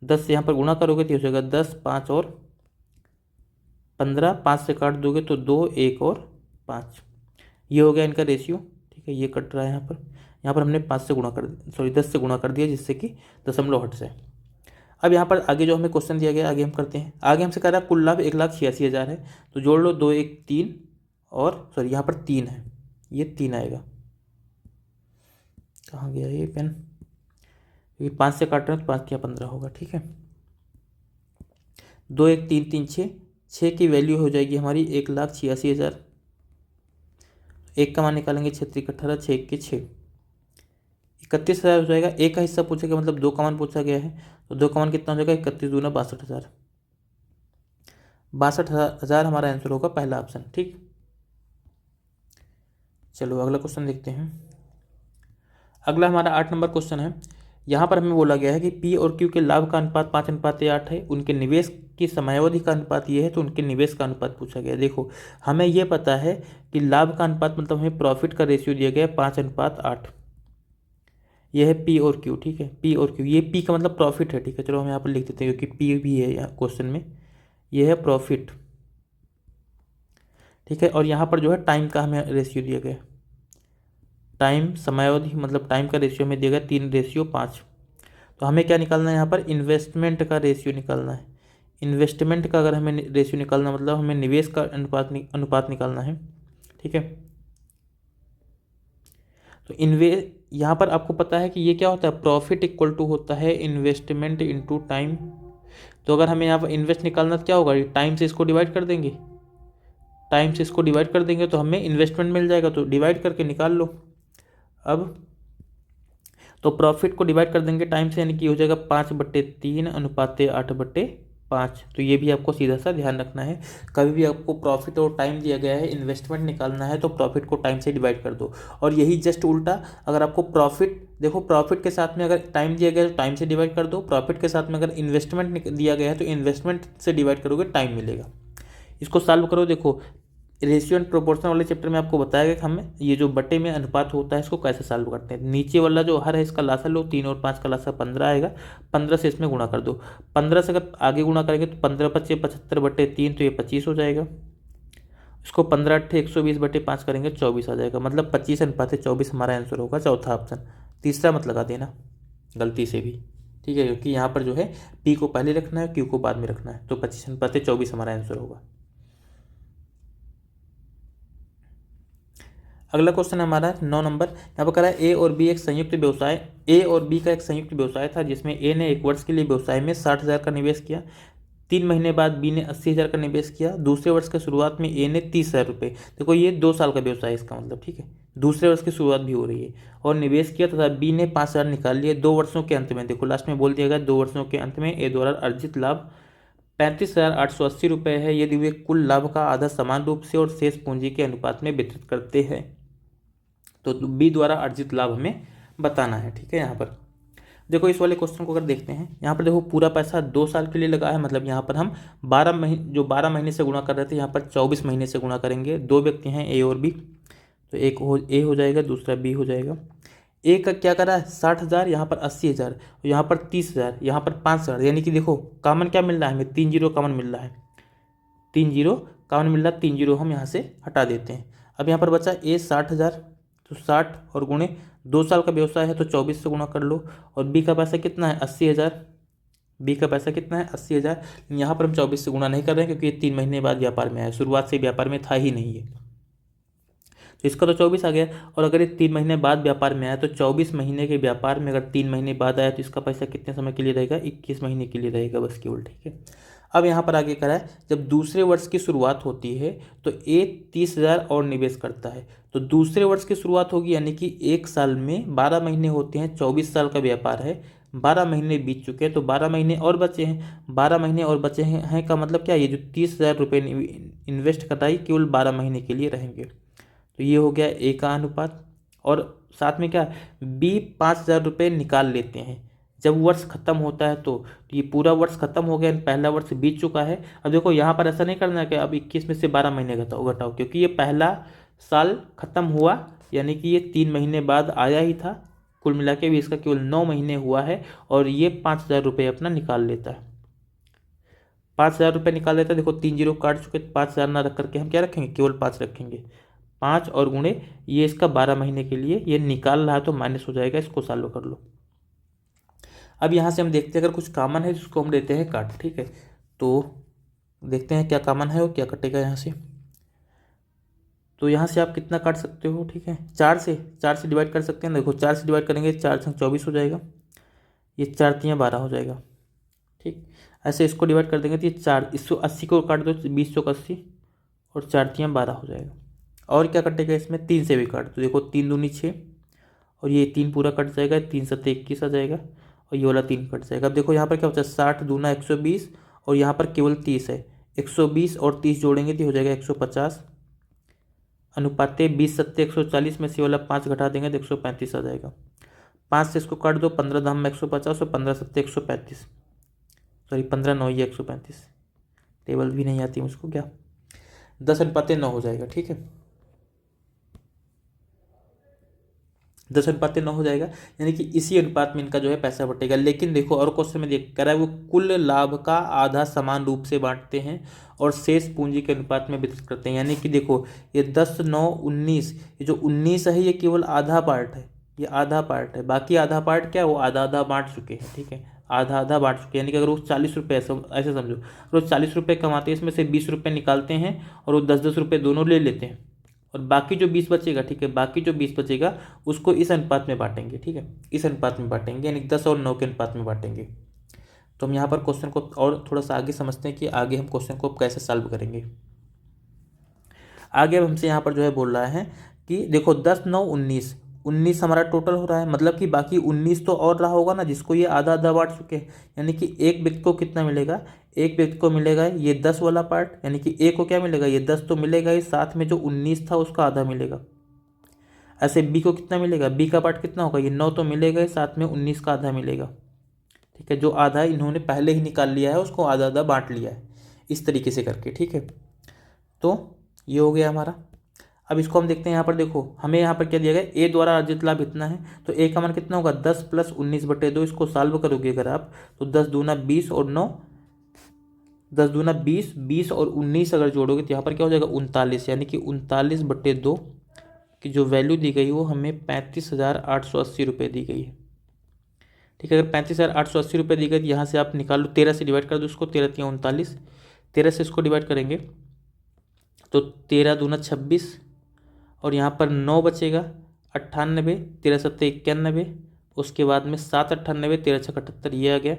10 से यहाँ पर गुणा करोगे तो हो जाएगा 10, 5 और 15, 5 से काट दोगे तो 2 1 और 5, ये हो गया इनका रेशियो। ठीक है, ये कट रहा है यहाँ पर। यहाँ पर हमने 5 से गुणा कर 10 से गुणा कर दिया, जिससे कि दशमलव हट जाए। अब यहाँ पर आगे जो हमें क्वेश्चन दिया गया, आगे हम करते हैं। आगे हमसे कह रहा है कुल लाभ 1,86,000 है, तो जोड़ लो 2 1 3 और सॉरी यहाँ पर 3 है, ये 3 आएगा। कहाँ गया ये पेन, क्योंकि 5 से काट रहे हैं तो 5 क्या 15 होगा, ठीक है। 2 1 3 3 6, 6 की वैल्यू हो जाएगी हमारी 1,86,000। 1 का मान निकालेंगे, 6 3 18, 6 1 6, 31,000 हो जाएगा। एक का हिस्सा पूछा गया, मतलब 2 का मान पूछा गया है, तो 2 का मान कितना हो जाएगा, 31 दूना 62,000। 62,000 हमारा आंसर होगा, पहला ऑप्शन, ठीक। चलो अगला क्वेश्चन देखते हैं। अगला हमारा 8 नंबर क्वेश्चन है। यहाँ पर हमें बोला गया है कि पी और क्यू के लाभ का अनुपात 5:8 है, उनके निवेश की समयावधि का अनुपात ये है, तो उनके निवेश का अनुपात पूछा गया है। देखो हमें ये पता है कि लाभ का अनुपात मतलब हमें प्रॉफिट का रेशियो दिया गया है 5:8। यह है पी और क्यू, ठीक है। पी और क्यू, ये पी का मतलब प्रॉफिट है, ठीक है। चलो हम यहाँ पर लिख देते हैं, क्योंकि पी भी है यहाँ क्वेश्चन में, यह है प्रॉफिट, ठीक है। और यहाँ पर जो है टाइम का हमें रेशियो दिया गया है, टाइम समयावधि मतलब टाइम का रेशियो हमें दिया गया 3:5। तो हमें क्या निकालना है यहाँ पर, इन्वेस्टमेंट का रेशियो निकालना है। इन्वेस्टमेंट का अगर हमें रेशियो निकालना मतलब हमें निवेश का अनुपात निकालना है, ठीक है। तो यहाँ पर आपको पता है कि ये क्या होता है, प्रॉफिट इक्वल टू होता है इन्वेस्टमेंट इनटू टाइम। तो अगर हमें यहाँ पर इन्वेस्ट निकालना तो क्या होगा, टाइम से इसको डिवाइड कर देंगे, टाइम से इसको डिवाइड कर देंगे तो हमें इन्वेस्टमेंट मिल जाएगा, तो डिवाइड करके निकाल लो। अब तो प्रॉफिट को डिवाइड कर देंगे टाइम से, यानी कि हो जाएगा 5/3 अनुपात 8/5। तो ये भी आपको सीधा सा ध्यान रखना है, कभी भी आपको प्रॉफिट और टाइम दिया गया है, इन्वेस्टमेंट निकालना है तो प्रॉफिट को टाइम से डिवाइड कर दो। और यही जस्ट उल्टा, अगर आपको प्रॉफिट, देखो प्रॉफिट के साथ में अगर टाइम दिया गया है तो टाइम से डिवाइड कर दो, प्रॉफिट के साथ में अगर इन्वेस्टमेंट दिया गया है तो इन्वेस्टमेंट से डिवाइड करोगे, टाइम मिलेगा। इसको सॉल्व करो। देखो रेशियो एंड प्रोपोर्शन वाले चैप्टर में आपको बताया गया कि हमें ये जो बटे में अनुपात होता है इसको कैसे सॉल्व करते हैं। नीचे वाला जो हर है इसका लासा लो, 3 और 5 का लासा 15 आएगा, 15 से इसमें गुणा कर दो। 15 से अगर आगे गुणा करेंगे तो 15×5 = 75/3, तो ये 25 हो जाएगा। इसको 15×8 = 120/5 करेंगे, 24 आ जाएगा। मतलब 25:24 हमारा आंसर होगा, चौथा ऑप्शन। तीसरा मत लगा देना गलती से भी, ठीक है, क्योंकि यहाँ पर जो है पी को पहले रखना है, क्यू को बाद में रखना है, तो 25:24 हमारा आंसर होगा। अगला क्वेश्चन हमारा 9 नंबर। यहाँ पर कह रहा है ए और बी एक संयुक्त व्यवसाय, ए और बी का एक संयुक्त व्यवसाय था, जिसमें ए ने 1 वर्ष के लिए व्यवसाय में 60,000 का निवेश किया। 3 महीने बाद बी ने 80,000 का निवेश किया। दूसरे वर्ष के शुरुआत में ए ने 30,000 रुपये, देखो ये 2 साल का व्यवसाय है इसका मतलब, ठीक है, दूसरे वर्ष की शुरुआत भी हो रही है, और निवेश किया तथा बी ने 5,000 निकाल लिए। 2 वर्षों के अंत में, देखो लास्ट में बोल दिया गया 2 वर्षों के अंत में ए द्वारा अर्जित लाभ 35,880 रुपये है, यदि वे कुल लाभ का आधा समान रूप से और शेष पूंजी के अनुपात में वितरित करते हैं। तो बी द्वारा अर्जित लाभ हमें बताना है, ठीक है। यहाँ पर देखो इस वाले क्वेश्चन को अगर देखते हैं, यहाँ पर देखो पूरा पैसा 2 साल के लिए लगा है, मतलब यहाँ पर हम 12 महीने से गुणा कर रहे थे, यहाँ पर 24 महीने से गुणा करेंगे। 2 व्यक्ति हैं ए और बी, तो एक ए हो जाएगा, दूसरा बी हो जाएगा। ए का क्या करा है 60,000, यहाँ पर 80,000, यहाँ पर 30,000, यहाँ पर 5,000, यानी कि देखो कॉमन क्या मिल रहा है हमें, 3 जीरो कॉमन मिल रहा है, 3 जीरो कॉमन मिल रहा है, 3 जीरो हम यहाँ से हटा देते हैं। अब यहाँ पर बचा ए 60,000, तो 60 और गुणे 2 साल का व्यवसाय है तो 24 से गुणा कर लो। और बी का पैसा कितना है 80,000, बी का पैसा कितना है 80,000। यहाँ पर हम 24 से गुणा नहीं कर रहे हैं, क्योंकि ये 3 महीने बाद व्यापार में आया, शुरुआत से व्यापार में था ही नहीं है, तो इसका तो 24 आ गया। और अगर ये 3 महीने बाद व्यापार में आया तो 24 महीने के व्यापार में अगर 3 महीने बाद आया तो इसका पैसा कितने समय के लिए रहेगा, 21 महीने के लिए रहेगा बस केवल, ठीक है। अब यहाँ पर आगे करा है, जब दूसरे वर्ष की शुरुआत होती है तो ए 30,000 और निवेश करता है, तो दूसरे वर्ष की शुरुआत होगी, यानी कि 1 साल में 12 महीने होते हैं, 24 साल का व्यापार है, 12 महीने बीत चुके हैं, तो 12 महीने और बचे हैं, 12 महीने और बचे हैं का मतलब क्या, ये जो 30,000 रुपये इन्वेस्ट कर रहा है केवल 12 महीने के लिए रहेंगे, तो ये हो गया ए का अनुपात। और साथ में क्या, बी 5,000 रुपये निकाल लेते हैं जब वर्ष खत्म होता है, तो ये पूरा वर्ष खत्म हो गया, पहला वर्ष बीत चुका है। अब देखो यहाँ पर ऐसा नहीं करना है कि अब 21 में से 12 महीने घटाओ, क्योंकि ये पहला साल खत्म हुआ, यानी कि ये 3 महीने बाद आया ही था, कुल मिला के भी इसका केवल 9 महीने हुआ है, और ये 5,000 रुपये अपना निकाल लेता है, 5,000 रुपये निकाल लेता है। देखो 3 जीरो काट चुके, 5,000 ना रख करके हम क्या रखेंगे, केवल 5 रखेंगे, 5 और गुणे ये इसका 12 महीने के लिए ये निकाल रहा है तो माइनस हो जाएगा, इसको सॉल्व कर लो। अब यहाँ से हम देखते हैं अगर कुछ कॉमन है जिसको हम देते हैं काट, ठीक है। तो देखते हैं क्या कॉमन है और क्या कटेगा यहाँ से। तो यहाँ से आप कितना काट सकते हो, ठीक है, 4 से डिवाइड कर सकते हैं। देखो 4 से डिवाइड करेंगे 4 से 24 हो जाएगा, ये 4 तियाँ 12 हो जाएगा, ठीक। ऐसे इसको डिवाइड कर देंगे तो ये 4, 180 को काट दो 20 चौक 80 और 4 तियाँ 12 हो जाएगा। और क्या कटेगा इसमें, 3 से भी काट दो, देखो 3 दूनी 6 और ये 3 पूरा कट जाएगा, 3 7 21 आ जाएगा और ये वाला 3 कट जाएगा। अब देखो यहाँ पर क्या बचा, 60 दूना 120 और यहाँ पर केवल 30 है, 120 और 30 जोड़ेंगे तो हो जाएगा 150, अनुपाते 20 7 140 में से वाला 5 घटा देंगे तो 135 आ जाएगा। 5 से इसको काट दो, 15 दाम में 150 और 15 7 135, सॉरी 15 9 ये 135, टेबल भी नहीं आती मुझको क्या, 10:9 हो जाएगा, ठीक है, 10:9 हो जाएगा। यानी कि इसी अनुपात में इनका जो है पैसा बटेगा। लेकिन देखो और क्वेश्चन में देख कर है वो कुल लाभ का आधा समान रूप से बांटते हैं और शेष पूंजी के अनुपात में वितरित करते हैं। यानी कि देखो ये 10 9 19, ये जो 19 है ये केवल आधा पार्ट है, ये आधा पार्ट है, बाकी आधा पार्ट क्या है वो आधा आधा बांट चुके हैं, ठीक है, आधा आधा बांट चुके हैं। यानी कि अगर वो 40 रुपये ऐसे समझो, अगर वो 40 रुपये कमाते हैं इसमें से 20 रुपये निकालते हैं और वो 10 रुपये दोनों ले लेते हैं और बाकी जो 20 बचेगा, ठीक है, बाकी जो 20 बचेगा उसको इस अनुपात में बांटेंगे, ठीक है, इस अनुपात में बांटेंगे, यानी 10 और 9 के अनुपात में बांटेंगे। तो हम यहाँ पर क्वेश्चन को और थोड़ा सा आगे समझते हैं कि आगे हम क्वेश्चन को कैसे सॉल्व करेंगे। आगे अब हमसे यहाँ पर जो है बोल रहा है कि देखो 10 9 19, 19 हमारा टोटल हो रहा है, मतलब कि बाकी 19 तो और रहा होगा ना जिसको ये आधा आधा बांट चुके हैं। यानी कि एक व्यक्ति को कितना मिलेगा, एक व्यक्ति को मिलेगा ये 10 वाला पार्ट, यानी कि ए को क्या मिलेगा, ये 10 तो मिलेगा ही, साथ में जो 19 था उसका आधा मिलेगा। ऐसे बी को कितना मिलेगा, बी का पार्ट कितना होगा, ये 9 तो मिलेगा ही, साथ में 19 का आधा मिलेगा, ठीक है, जो आधा इन्होंने पहले ही निकाल लिया है उसको आधा आधा बांट लिया है इस तरीके से करके, ठीक है। तो ये हो गया हमारा। अब इसको हम देखते हैं, यहाँ पर देखो हमें यहाँ पर क्या दिया गया, ए द्वारा अर्जित लाभ इतना है, तो ए का मान कितना होगा 10 + 19/2। इसको सॉल्व करोगे अगर आप तो 10 दूना 20 और 9, 10 दूना 20, 20 और 19 अगर जोड़ोगे तो यहाँ पर क्या हो जाएगा 39, यानी कि 39/2 की जो वैल्यू दी गई वो हमें 35,880 रुपये दी गई है, ठीक है। अगर 35,880 रुपये दी गई तो यहाँ से आप निकालो, 13 से डिवाइड कर दो उसको, 13 × 39, 13 से इसको डिवाइड करेंगे तो 13 दूना 26 और यहाँ पर 9 बचेगा 98, 13 7 91, उसके बाद में 7 98, 13 6 78 ये आ गया।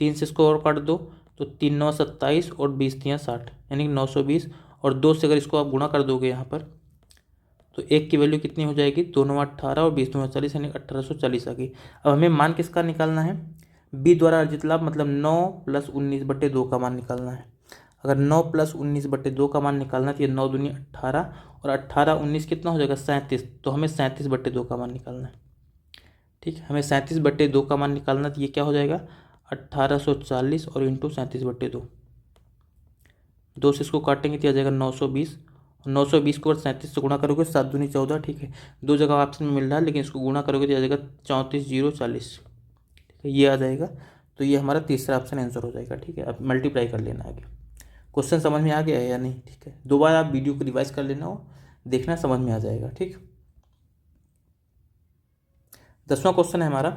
3 से इसको और काट दो तो 3 9 27 और 20 3 60, यानी कि 920 और 2 से अगर इसको आप गुणा कर दोगे यहाँ पर तो एक की वैल्यू कितनी हो जाएगी, 2 9 18 और 20 9 40, यानी 1840 आ गई। अब हमें मान किसका निकालना है, बी द्वारा अर्जित लाभ, मतलब 9 + 19/2 का मान निकालना है। अगर 9 + 19/2 का मान निकालना है तो ये 9 दूनी 18 और 18 19 कितना हो जाएगा 37, तो हमें 37/2 का मान निकालना है, ठीक है। हमें 37/2 का मान निकालना, तो ये क्या हो जाएगा 1840 और इंटू 37/2, 2 से इसको काटेंगे तो आ जाएगा 920, 920 को अगर 37 से गुणा करोगे 7 दूनी 14, ठीक है, दो जगह ऑप्शन में मिल रहा है लेकिन इसको गुणा करोगे तो आ जाएगा 34,040, ठीक है, ये आ जाएगा। तो ये हमारा तीसरा ऑप्शन आंसर हो जाएगा, ठीक है। अब मल्टीप्लाई कर लेना आगे। क्वेश्चन समझ में आ गया है या नहीं, ठीक है, दोबारा आप वीडियो को रिवाइज कर लेना हो, देखना समझ में आ जाएगा, ठीक। 10वां क्वेश्चन है हमारा,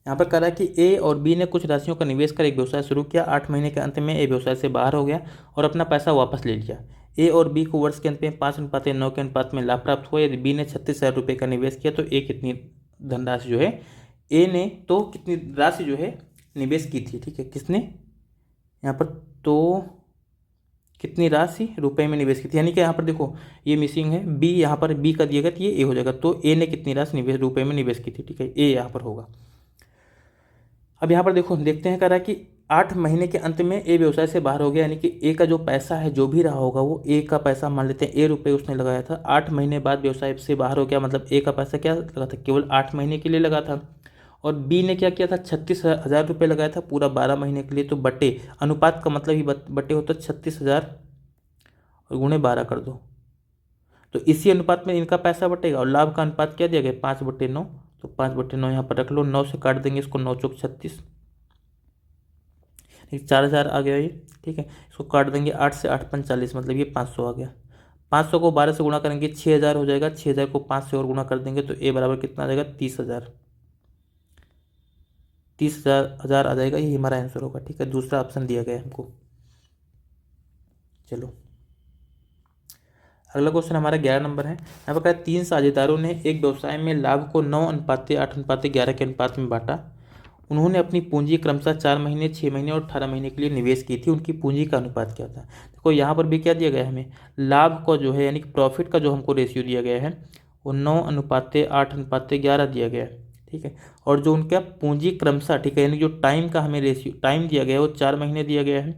यहाँ पर कह रहा है कि ए और बी ने कुछ राशियों का निवेश कर एक व्यवसाय शुरू किया। 8 महीने के अंत में ए व्यवसाय से बाहर हो गया और अपना पैसा वापस ले लिया। ए और बी को वर्ष के अंत में 5:9 के अनुपात में लाभ प्राप्त हुआ। यदि बी ने 36,000 रुपये का निवेश किया तो ए कितनी धनराशि जो है, ए ने तो कितनी राशि जो है निवेश की थी, ठीक है, किसने यहाँ पर तो कितनी राशि रुपए में निवेश की थी। यानी कि यहाँ पर देखो ये मिसिंग है, बी यहाँ पर बी का दिया गया तो ये ए हो जाएगा, तो ए ने कितनी राशि निवेश रुपए में निवेश की थी, ठीक है, ए यहाँ पर होगा। अब यहाँ पर देखो देखते हैं, कह रहा है कि 8 महीने के अंत में ए व्यवसाय से बाहर हो गया। यानी कि ए का जो पैसा है जो भी रहा होगा वो ए का पैसा मान लेते हैं, ए रुपये उसने लगाया था, 8 महीने बाद व्यवसाय से बाहर हो गया, मतलब ए का पैसा क्या लगा था, केवल 8 महीने के लिए लगा था। और बी ने क्या किया था, 36,000 रुपये लगाया था पूरा 12 महीने के लिए। तो बटे अनुपात का मतलब ही बटे होता 36,000 और गुणे 12 कर दो, तो इसी अनुपात में इनका पैसा बटेगा। और लाभ का अनुपात क्या दिया गया 5/9, तो 5/9 यहाँ पर रख लो, 9 से काट देंगे इसको, 9 चौक 36, 4,000 आ गया ये, ठीक है। इसको काट देंगे 8 से 8 45, मतलब ये 500 आ गया। 500 को 12 से गुणा करेंगे 6000 हो जाएगा, 6000 को 5 से और गुणा कर देंगे तो ए बराबर कितना आ जाएगा 30,000, 30,000 आ जाएगा। ये हमारा आंसर होगा। ठीक है, दूसरा ऑप्शन दिया गया है हमको। चलो अगला क्वेश्चन हमारा 11 नंबर है। यहाँ पर कहा 3 साझेदारों ने एक व्यवसाय में लाभ को 9:8:11 के अनुपात में बांटा। उन्होंने अपनी पूंजी क्रमशः 4 महीने, 6 महीने और 18 महीने के लिए निवेश की थी। उनकी पूंजी का अनुपात क्या था? देखो यहाँ पर भी क्या दिया गया है हमें, लाभ का जो है यानी कि प्रॉफिट का जो हमको रेशियो दिया गया है वो 9:8:11 दिया गया है। ठीक है, और जो उनका पूंजी क्रमशः, ठीक है, यानी जो टाइम का हमें रेशियो टाइम दिया गया है वो 4 महीने दिया गया है,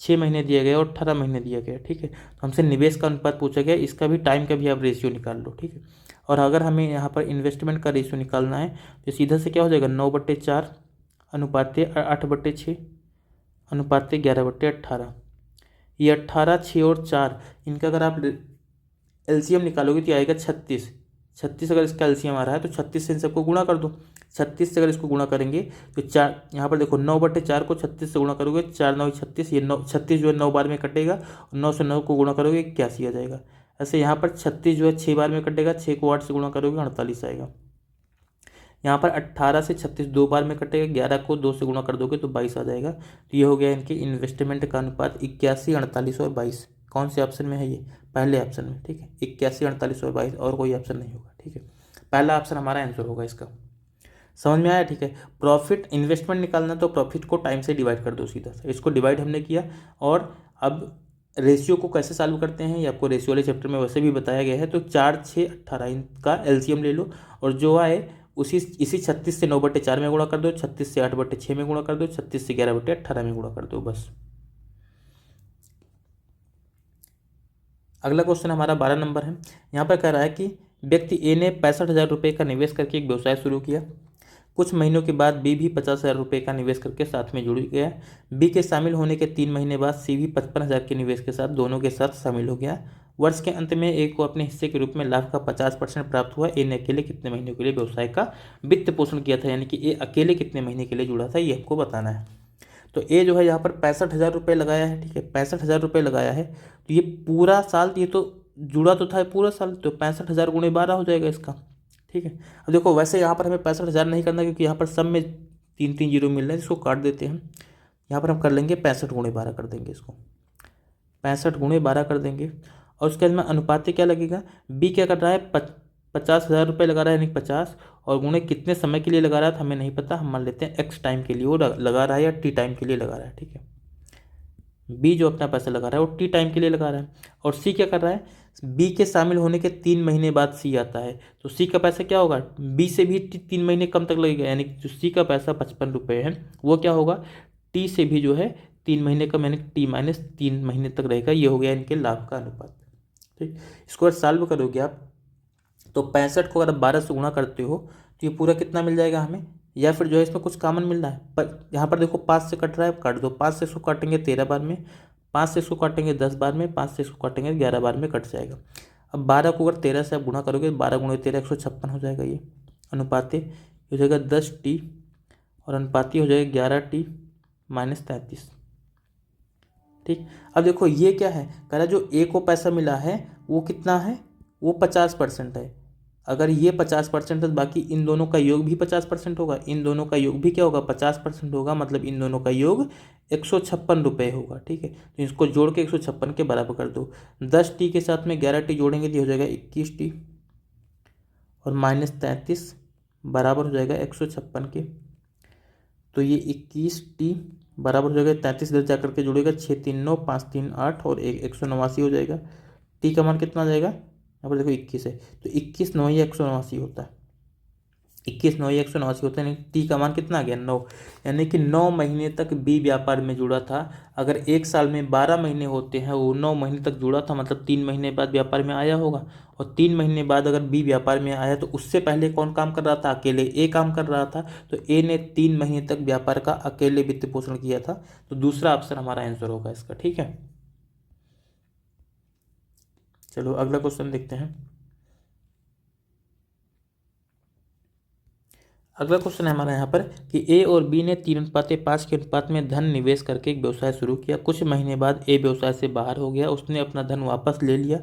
6 महीने दिया गया और 18 महीने दिया गया। ठीक है, तो हमसे निवेश का अनुपात पूछा गया, इसका भी टाइम का भी आप रेशियो निकाल लो। ठीक है, और अगर हमें यहाँ पर इन्वेस्टमेंट का रेशियो निकालना है तो सीधा से क्या हो जाएगा 9/4 अनुपाते 8/6 अनुपाते 11/18। ये 18, 6 और 4 इनका अगर आप एलसीएम निकालोगे तो आएगा 36। 36 अगर इसका एलसीएम आ रहा है तो 36 से इन सबको गुणा कर दो। 36 से अगर इसको गुणा करेंगे तो 4, यहाँ पर देखो 9/4 को 36 से गुणा करोगे 4 9 36, ये 9 36 जो है 9 बार में कटेगा और 9 से 9 को गुणा करोगे 81 आ जाएगा। ऐसे यहाँ पर 36 जो है 6 बार में कटेगा, 6 को 8 से गुणा करोगे 48 आएगा। यहाँ पर 18 से 36 2 बार में कटेगा, 11 को 2 से गुणा कर दोगे तो 22 आ जाएगा। तो ये हो गया इनके इन्वेस्टमेंट का अनुपात 81, 48 और 22। कौन से ऑप्शन में है ये? पहले ऑप्शन में। ठीक है, 81, 48 और 22, और कोई ऑप्शन नहीं होगा। ठीक है, पहला ऑप्शन हमारा आंसर होगा इसका। समझ में आया? ठीक है, प्रॉफिट इन्वेस्टमेंट निकालना तो प्रॉफिट को टाइम से डिवाइड कर दो सीधा सा। इसको डिवाइड हमने किया, और अब रेशियो को कैसे सॉल्व करते हैं ये आपको रेशियो वाले चैप्टर में वैसे भी बताया गया है। तो 4, 6, 18 इनका एलसीएम ले लो, और जो आए इसी 36 से 9/4 में गुणा कर दो, 36 से 8/6 में गुणा कर दो, 36 से 11/18 में गुणा कर दो, बस। अगला क्वेश्चन हमारा 12 नंबर है। यहाँ पर कह रहा है कि व्यक्ति ए ने 65,000 रुपये का निवेश करके एक व्यवसाय शुरू किया। कुछ महीनों के बाद बी भी 50,000 रुपये का निवेश करके साथ में जुड़ गया। बी के शामिल होने के 3 महीने बाद सी भी 55,000 के निवेश के साथ दोनों के साथ शामिल हो गया। वर्ष के अंत में ए को अपने हिस्से के रूप में लाभ का 50% प्राप्त हुआ। ए ने अकेले कितने महीनों के लिए व्यवसाय का वित्त पोषण किया था, यानी कि ए अकेले कितने महीने के लिए जुड़ा था, ये हमको बताना है। तो ए जो है यहाँ पर 65,000 रुपये लगाया है। ठीक है, 65,000 रुपये लगाया है, तो ये पूरा साल, ये तो जुड़ा तो था पूरा साल, तो 65,000 गुणे 12 हो जाएगा इसका। ठीक है, अब देखो वैसे यहाँ पर हमें 65,000 नहीं करना, क्योंकि यहाँ पर सब में 3 जीरो मिल रहा है, इसको काट देते हैं। यहाँ पर हम कर लेंगे 65 गुणे 12 कर देंगे इसको, 65 गुणे 12 कर देंगे। और उसके बाद में अनुपात क्या लगेगा, बी क्या कर रहा है 50,000 रुपये लगा रहा है, यानी 50, और गुणे कितने समय के लिए लगा रहा है तो हमें नहीं पता, हम मान लेते हैं एक्स टाइम के लिए वो लगा रहा है या टी टाइम के लिए लगा रहा है। ठीक है, बी जो अपना पैसा लगा रहा है वो टी टाइम के लिए लगा रहा है। और सी क्या कर रहा है, बी के शामिल होने के 3 महीने बाद सी आता है, तो सी का पैसा क्या होगा, बी से भी 3 महीने कम तक लगेगा, यानी कि जो सी का पैसा 55 रुपये है वो क्या होगा, टी से भी जो है 3 महीने कम, यानी टी माइनस 3 महीने तक रहेगा। ये हो गया इनके लाभ का अनुपात। ठीक, इसको अगर सॉल्व करोगे आप तो 65 को अगर 12 से गुणा करते हो तो ये पूरा कितना मिल जाएगा हमें, या फिर जो है इसमें कुछ कॉमन मिल रहा है, पर यहाँ पर देखो 5 से कट रहा है, काट दो। 5 से इसको काटेंगे 13 बार में, 5 से इसको काटेंगे 10 बार में, 5 से इसको काटेंगे 11 बार में, कट जाएगा। अब 12 को अगर 13 से आप गुणा करोगे, 12 गुणे 13 156 हो जाएगा। ये अनुपाते हो जाएगा 10T, और अनुपाती हो जाएगा 11T माइनस 33। ठीक, अब देखो ये क्या है, कह रहा जो ए को पैसा मिला है वो कितना है, वो 50% है। अगर ये 50% है तो बाकी इन दोनों का योग भी 50% होगा, इन दोनों का योग भी क्या होगा 50% होगा, मतलब इन दोनों का योग 156 रुपये होगा। ठीक है, तो इसको जोड़ के 156 के बराबर कर दो। 10T के साथ में 11T जोड़ेंगे तो हो जाएगा 21T, और माइनस 33 बराबर हो जाएगा 156 के। तो ये 21T बराबर हो जाएगा 33, इधर जाकर के जुड़ेगा 6 3 9 5 3 8 और 189 हो जाएगा। टी का मान कितना आ जाएगा, यहाँ पर देखो 21 है, तो 21 9 या 189 होता है, 21 9 या 189 होता है, यानी टी का मान कितना आ गया 9, यानी कि 9 महीने तक बी व्यापार में जुड़ा था। अगर एक साल में 12 महीने होते हैं, वो 9 महीने तक जुड़ा था, मतलब 3 महीने बाद व्यापार में आया होगा। और 3 महीने बाद अगर बी व्यापार में आया तो उससे पहले कौन काम कर रहा था, अकेले ए काम कर रहा था, तो ए ने 3 महीने तक व्यापार का अकेले वित्त पोषण किया था। तो दूसरा ऑप्शन हमारा आंसर होगा इसका। ठीक है, चलो अगला क्वेश्चन देखते हैं। अगला क्वेश्चन है हमारा यहाँ पर कि ए और बी ने 3:5 के अनुपात में धन निवेश करके एक व्यवसाय शुरू किया। कुछ महीने बाद ए व्यवसाय से बाहर हो गया, उसने अपना धन वापस ले लिया।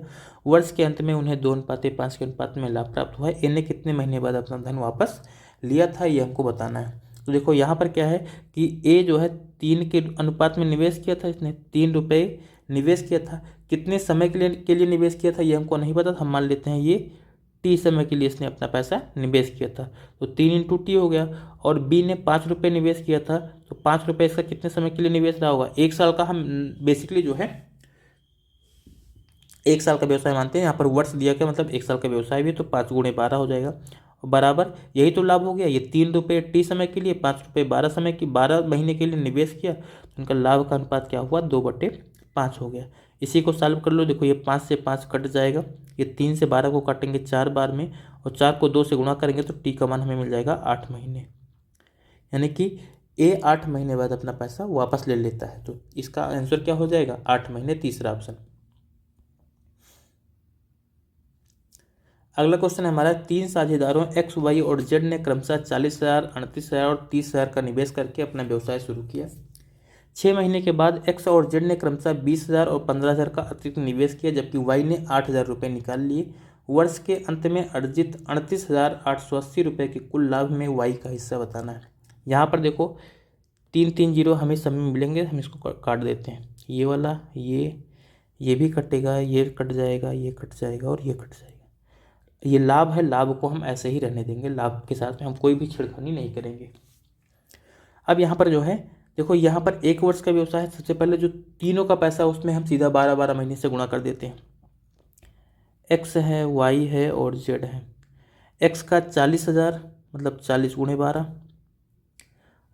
वर्ष के अंत में उन्हें 2:5 के अनुपात में लाभ प्राप्त हुआ है। ए ने कितने महीने बाद अपना धन वापस लिया था, ये हमको बताना है। तो देखो यहाँ पर क्या है कि ए जो है 3 के अनुपात में निवेश किया था, इसने 3 रुपये निवेश किया था। कितने समय के लिए निवेश किया था ये हमको नहीं पता था, हम मान लेते हैं ये टी समय के लिए इसने अपना पैसा निवेश किया था, तो 3 × T हो गया। और बी ने 5 रुपये निवेश किया था, तो 5 रुपये इसका कितने समय के लिए निवेश रहा होगा, 1 साल का। हम बेसिकली जो है 1 साल का व्यवसाय मानते हैं, यहाँ पर वर्ष दिया गया मतलब 1 साल का व्यवसाय भी, तो 5 × 12 हो जाएगा। बराबर यही तो लाभ हो गया, ये 3 रुपये टी समय के लिए, 5 रुपये 12 महीने के लिए निवेश किया, तो उनका लाभ का अनुपात क्या हुआ, 2/5 हो गया। इसी को सॉल्व कर लो। देखो ये 5 से 5 कट जाएगा, ये 3 से 12 को काटेंगे 4 बार में, और 4 को 2 से गुणा करेंगे तो टी का मान हमें मिल जाएगा 8 महीने। यानी कि ए 8 महीने बाद अपना पैसा वापस ले लेता है, तो इसका आंसर क्या हो जाएगा, 8 महीने, तीसरा ऑप्शन। अगला क्वेश्चन है हमारा, 3 साझेदारों एक्स, वाई और जेड ने क्रमशः 40,000, 38,000 और 30,000 का निवेश करके अपना व्यवसाय शुरू किया। 6 महीने के बाद एक्स और जेड ने क्रमशः 20,000 और 15,000 का अतिरिक्त निवेश किया, जबकि वाई ने 8,000 रुपये निकाल लिए। वर्ष के अंत में अर्जित 38,880 रुपये के कुल लाभ में वाई का हिस्सा बताना है। यहाँ पर देखो 3 0 हमें सब में मिलेंगे, हम इसको काट देते हैं। ये वाला ये भी कटेगा, ये कट जाएगा, ये कट जाएगा और ये कट जाएगा। ये लाभ है, लाभ को हम ऐसे ही रहने देंगे, लाभ के साथ में हम कोई भी छेड़खानी नहीं करेंगे। अब यहाँ पर जो है देखो, यहाँ पर 1 वर्ष का व्यवसाय है। सबसे पहले जो तीनों का पैसा उसमें हम सीधा 12 महीने से गुणा कर देते हैं। एक्स है, वाई है और जेड है। एक्स का 40,000 मतलब 40 × 12,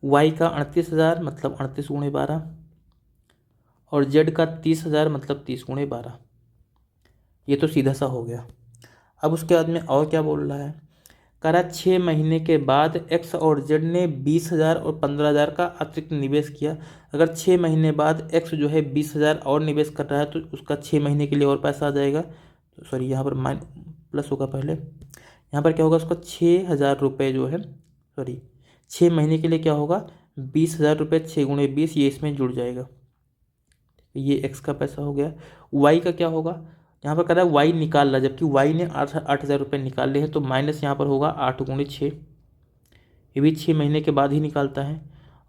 वाई का 38,000 मतलब 38 × 12, और जेड का 30,000 मतलब 30 × 12। ये तो सीधा सा हो गया। अब उसके बाद में और क्या बोल रहा है, कह रहा 6 महीने के बाद एक्स और जेड ने 20,000 और 15,000 का अतिरिक्त निवेश किया। अगर 6 महीने बाद एक्स जो है 20,000 और निवेश कर रहा है, तो उसका 6 महीने के लिए और पैसा आ जाएगा। तो सॉरी, यहाँ पर प्लस होगा पहले, यहाँ पर क्या होगा, उसका 6,000 रुपये जो है, सॉरी 6 महीने के लिए क्या होगा, 20,000 रुपये, 6 × 20 ये इसमें जुड़ जाएगा। ये एक्स का पैसा हो गया। वाई का क्या होगा, यहाँ पर कह रहा है वाई निकाल रहा है, जबकि वाई ने 8,000 रुपये निकाल लिए हैं, तो माइनस यहाँ पर होगा 8 × 6। ये भी 6 महीने के बाद ही निकालता है,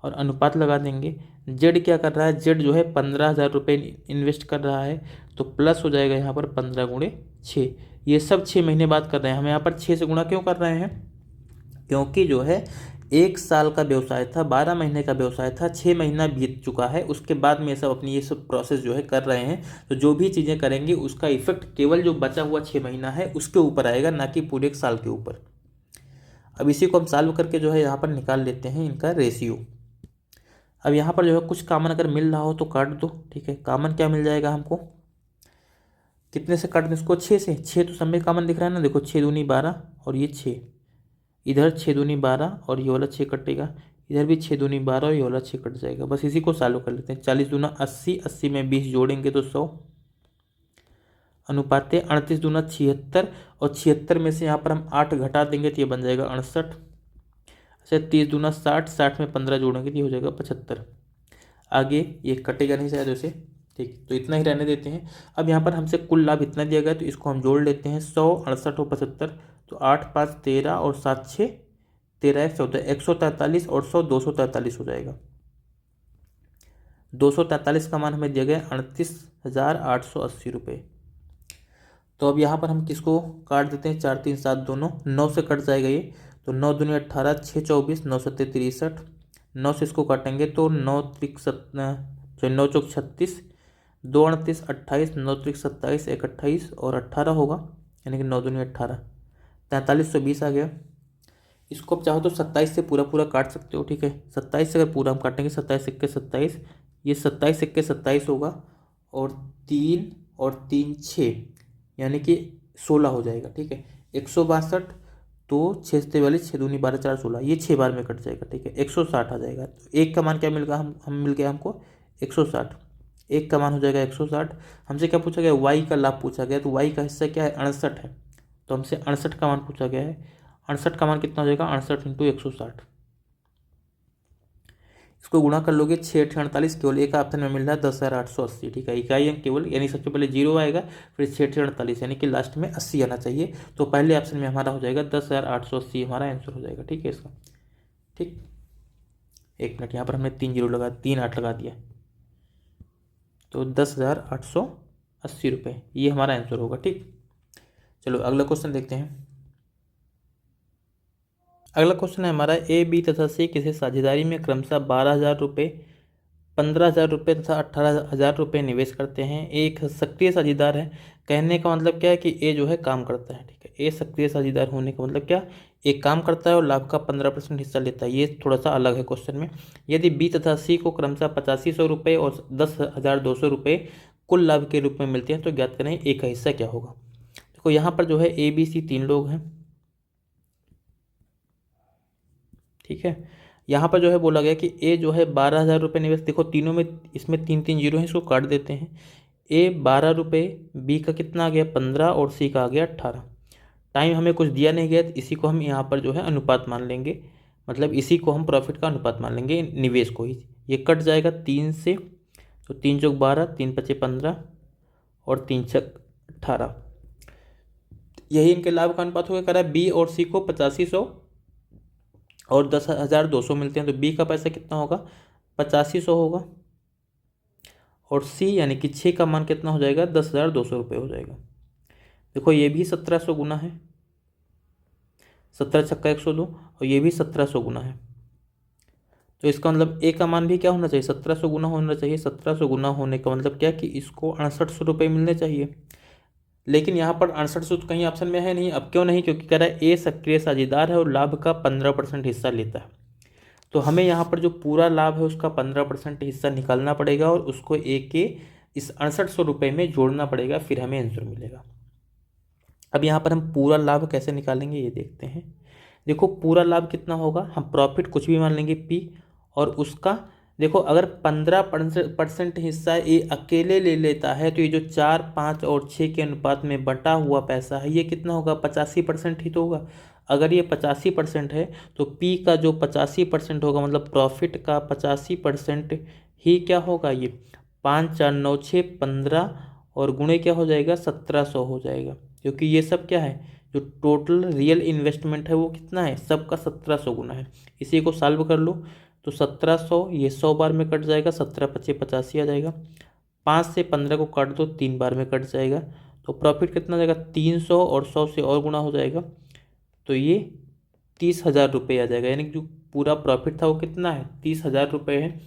और अनुपात लगा देंगे। जेड क्या कर रहा है, जेड जो है 15,000 रुपये इन्वेस्ट कर रहा है, तो प्लस हो जाएगा यहाँ पर 15 × 6। ये सब 6 महीने बाद कर रहे हैं। हम यहाँ पर 6 से गुणा क्यों कर रहे हैं, क्योंकि जो है 1 साल का व्यवसाय था, 12 महीने का व्यवसाय था, 6 महीना बीत चुका है, उसके बाद में ये सब अपनी ये सब प्रोसेस जो है कर रहे हैं। तो जो भी चीज़ें करेंगे उसका इफेक्ट केवल जो बचा हुआ 6 महीना है उसके ऊपर आएगा, ना कि पूरे 1 साल के ऊपर। अब इसी को हम सॉल्व करके जो है यहाँ पर निकाल लेते हैं इनका रेशियो। अब यहाँ पर जो है कुछ कॉमन अगर मिल रहा हो तो काट दो, ठीक है। कॉमन क्या मिल जाएगा हमको, कितने से काट दें इसको, 6 से। 6 तो सब में कॉमन दिख रहा है ना, देखो 6 दूनी 12 और ये 6, इधर 6 दूनी 12 और ये वाला 6 कटेगा, इधर भी 6 दूनी 12 और ये वाला 6 कट जाएगा। बस इसी को सॉल्व कर लेते हैं। 40 दूना 80, 80 में 20 जोड़ेंगे तो 100, अनुपाते 38 दूना 76, और 76 में से यहाँ पर हम 8 घटा देंगे तो ये बन जाएगा 68। अच्छा 30 दूना 60, 60 में 15 जोड़ेंगे तो ये हो जाएगा 75। आगे ये कटेगा नहीं शायद वैसे, ठीक, तो इतना ही रहने देते हैं। अब यहाँ पर हमसे कुल लाभ इतना दिया गया, तो इसको हम जोड़ लेते हैं। 100, 68 और 75, तो 8 5 13 और 7 6 13 1 14, 143 और 100 243 हो जाएगा। 243 का मान हमें दिया गया 38,880 रुपये। तो अब यहाँ पर हम किसको काट देते हैं, 4 3 7 दोनों, 9 से कट जाएगा ये, तो 9 दूनी 18, 6 24, 9 7 63, 9 से इसको काटेंगे तो 9 3 9 चौक 36, 2 38 28, 9 3 27, 1 28 और 18 होगा, यानी कि 9 दूनी 18, 4320 आ गया। इसको आप चाहो तो 27 से पूरा पूरा काट सकते हो, ठीक है। 27 से अगर पूरा हम काटेंगे, 27 1 27, ये 27 1 27 होगा, और 3 और 3 6, यानी कि 16 हो जाएगा, ठीक है। 162, तो 6 43, 6 दूनी 12 4 16, ये 6 बार में कट जाएगा, ठीक है। 160 आ जाएगा। तो एक का मान क्या मिल गया, हम मिल गया हमको 160, एक का मान हो जाएगा 160। हमसे क्या पूछा गया, वाई का लाभ पूछा गया, तो वाई का हिस्सा क्या है, 68 है, तो हमसे 68 का मान पूछा गया है। 68 का मान कितना हो जाएगा, 68 इंटू 160, इसको गुणा कर लोगे 6×8=48, केवल एक ऑप्शन में मिल रहा है 10,880। ठीक है, इकाई अंक केवल, यानी सबसे पहले 0 आएगा, फिर 6×8=48, यानी कि लास्ट में 80 आना चाहिए। तो पहले ऑप्शन में हमारा हो जाएगा 10,880, हमारा आंसर हो जाएगा। ठीक है इसका, ठीक, एक मिनट, यहाँ पर हमने 3 0 लगा, 3 8 लगा दिया, तो 10,880 रुपये, ये हमारा आंसर होगा। ठीक, चलो अगला क्वेश्चन देखते हैं। अगला क्वेश्चन है हमारा, ए बी तथा सी किसी साझेदारी में क्रमशः 12,000 रुपये, 15,000 रुपये तथा 18,000 रुपये निवेश करते हैं। ए एक सक्रिय साझेदार है। कहने का मतलब क्या है कि ए जो है काम करता है। ठीक है, ए सक्रिय साझेदार होने का मतलब क्या, एक काम करता है और लाभ का 15% हिस्सा लेता है। ये थोड़ा सा अलग है क्वेश्चन में। यदि बी तथा सी को क्रमशः 8500 रुपये और 10,200 रुपये कुल लाभ के रूप में मिलते हैं, तो ज्ञात करें ए का हिस्सा क्या होगा। देखो यहाँ पर जो है ए बी सी 3 लोग हैं। ठीक है, यहाँ पर जो है बोला गया कि ए जो है 12,000 रुपये निवेश, देखो तीनों में, इसमें 3 जीरो हैं, इसको काट देते हैं। ए 12 रुपये, बी का कितना आ गया 15 और सी का आ गया 18। टाइम हमें कुछ दिया नहीं गया, तो इसी को हम यहाँ पर जो है अनुपात मान लेंगे, मतलब इसी को हम प्रॉफिट का अनुपात मान लेंगे, निवेश को ही। ये कट जाएगा 3 से, तो 3 चौक 12, 3 पचे 15 और 3 छक 18, यही इनके लाभ का अनुपात होगा। करा बी और सी को 8500 और 10,200 मिलते हैं, तो बी का पैसा कितना होगा 8500 होगा, और सी यानी कि 6 का मान कितना हो जाएगा 10,200 रुपये हो जाएगा। देखो ये भी 1700 गुना है, 17 छक्का 102, और ये भी 1700 गुना है, तो इसका मतलब ए का मान भी क्या होना चाहिए 1700 गुना होना चाहिए। 1700 गुना होने का मतलब क्या कि इसको 6800 रुपये मिलने चाहिए, लेकिन यहाँ पर 6800 तो कहीं ऑप्शन में है नहीं। अब क्यों नहीं, क्योंकि कह रहा है ए सक्रिय साझेदार है और लाभ का 15% हिस्सा लेता है, तो हमें यहाँ पर जो पूरा लाभ है उसका 15% हिस्सा निकालना पड़ेगा और उसको ए के इस 6800 रुपये में जोड़ना पड़ेगा, फिर हमें आंसर मिलेगा। अब यहाँ पर हम पूरा लाभ कैसे निकालेंगे ये देखते हैं। देखो पूरा लाभ कितना होगा, हम प्रॉफिट कुछ भी मान लेंगे पी, और उसका देखो अगर 15% हिस्सा ये अकेले ले लेता है, तो ये जो 4, 5 और 6 के अनुपात में बटा हुआ पैसा है ये कितना होगा 85% ही तो होगा। अगर ये 85% है तो पी का जो 85% होगा, मतलब प्रॉफिट का 85% ही क्या होगा, ये 5 4 9 6 15 और गुणे क्या हो जाएगा 1700 हो जाएगा, क्योंकि ये सब क्या है जो टोटल रियल इन्वेस्टमेंट है वो कितना है, सबका 1700 गुना है। इसी को सॉल्व कर लो, तो 1700 ये 100 बार में कट जाएगा, 17 पच्चीस 85 आ जाएगा। 5 से 15 को काट दो, 3 बार में कट जाएगा, तो प्रॉफिट कितना जाएगा 300 और 100 से और गुना हो जाएगा, तो ये 30,000 रुपये आ जाएगा। यानी कि जो पूरा प्रॉफिट था वो कितना है 30,000 रुपये है।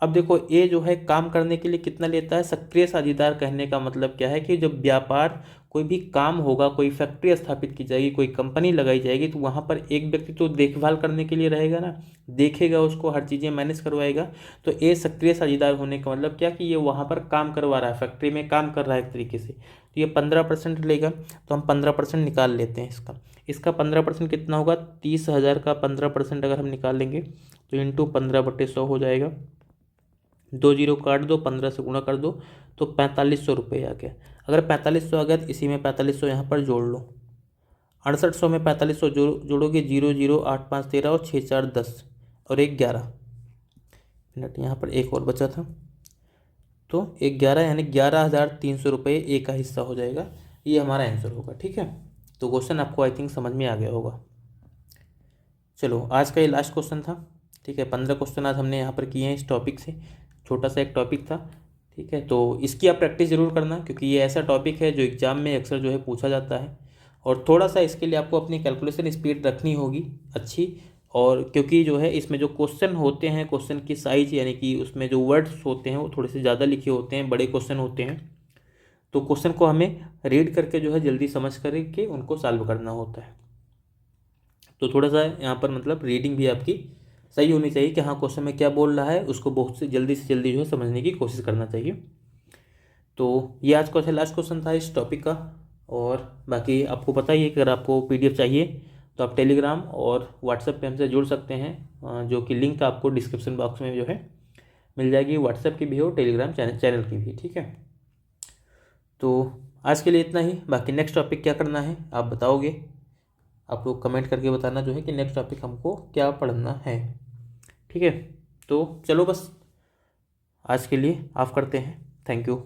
अब देखो ए जो है काम करने के लिए कितना लेता है, सक्रिय साझेदार कहने का मतलब क्या है कि जब व्यापार कोई भी काम होगा, कोई फैक्ट्री स्थापित की जाएगी, कोई कंपनी लगाई जाएगी, तो वहाँ पर एक व्यक्ति तो देखभाल करने के लिए रहेगा ना, देखेगा उसको, हर चीज़ें मैनेज करवाएगा। तो ए सक्रिय साझेदार होने का मतलब क्या कि ये वहाँ पर काम करवा रहा है, फैक्ट्री में काम कर रहा है एक तरीके से, तो ये 15% लेगा, तो हम 15% निकाल लेते हैं इसका। इसका 15% कितना होगा 30,000 का 15% अगर हम निकाल लेंगे तो इंटू 15/100 हो जाएगा। 2 जीरो काट दो, 15 से गुणा कर दो, तो 4500 रुपये आ गया। अगर 4500 आ गया तो इसी में 4500 यहाँ पर जोड़ लो। 6800 में 4500 जोड़ोगे, 0 0 8 5 13 और 6 4 10 और 1 11 मिनट, यहाँ पर एक और बचा था, तो 1 11 यानी 11,300 रुपये ए का हिस्सा हो जाएगा। ये हमारा आंसर होगा। ठीक है, तो क्वेश्चन आपको आई थिंक समझ में आ गया होगा। चलो आज का ये लास्ट क्वेश्चन था। ठीक है, 15 क्वेश्चन आज हमने यहाँ पर किए हैं इस टॉपिक से, छोटा सा एक टॉपिक था। ठीक है, तो इसकी आप प्रैक्टिस ज़रूर करना, क्योंकि ये ऐसा टॉपिक है जो एग्ज़ाम में अक्सर जो है पूछा जाता है, और थोड़ा सा इसके लिए आपको अपनी कैलकुलेशन स्पीड रखनी होगी अच्छी, और क्योंकि जो है इसमें जो क्वेश्चन होते हैं, क्वेश्चन की साइज यानी कि उसमें जो वर्ड्स होते हैं वो थोड़े से ज़्यादा लिखे होते हैं, बड़े क्वेश्चन होते हैं, तो क्वेश्चन को हमें रीड करके जो है जल्दी समझ करके उनको सॉल्व करना होता है। तो थोड़ा सा यहाँ पर मतलब रीडिंग भी आपकी सही होनी चाहिए कि हाँ क्वेश्चन में क्या बोल रहा है, उसको बहुत से जल्दी जो है समझने की कोशिश करना चाहिए। तो ये आज का लास्ट क्वेश्चन था इस टॉपिक का, और बाकी आपको पता ही है कि अगर आपको पीडीएफ चाहिए तो आप टेलीग्राम और व्हाट्सएप पे हमसे जुड़ सकते हैं, जो कि लिंक आपको डिस्क्रिप्शन बॉक्स में जो है मिल जाएगी, व्हाट्सएप की भी हो, टेलीग्राम चैनल की भी। ठीक है, तो आज के लिए इतना ही, बाकी नेक्स्ट टॉपिक क्या करना है आप बताओगे। आप लोग कमेंट करके बताना जो है कि नेक्स्ट टॉपिक हमको क्या पढ़ना है। ठीक है, तो चलो बस आज के लिए ऑफ करते हैं। Thank you.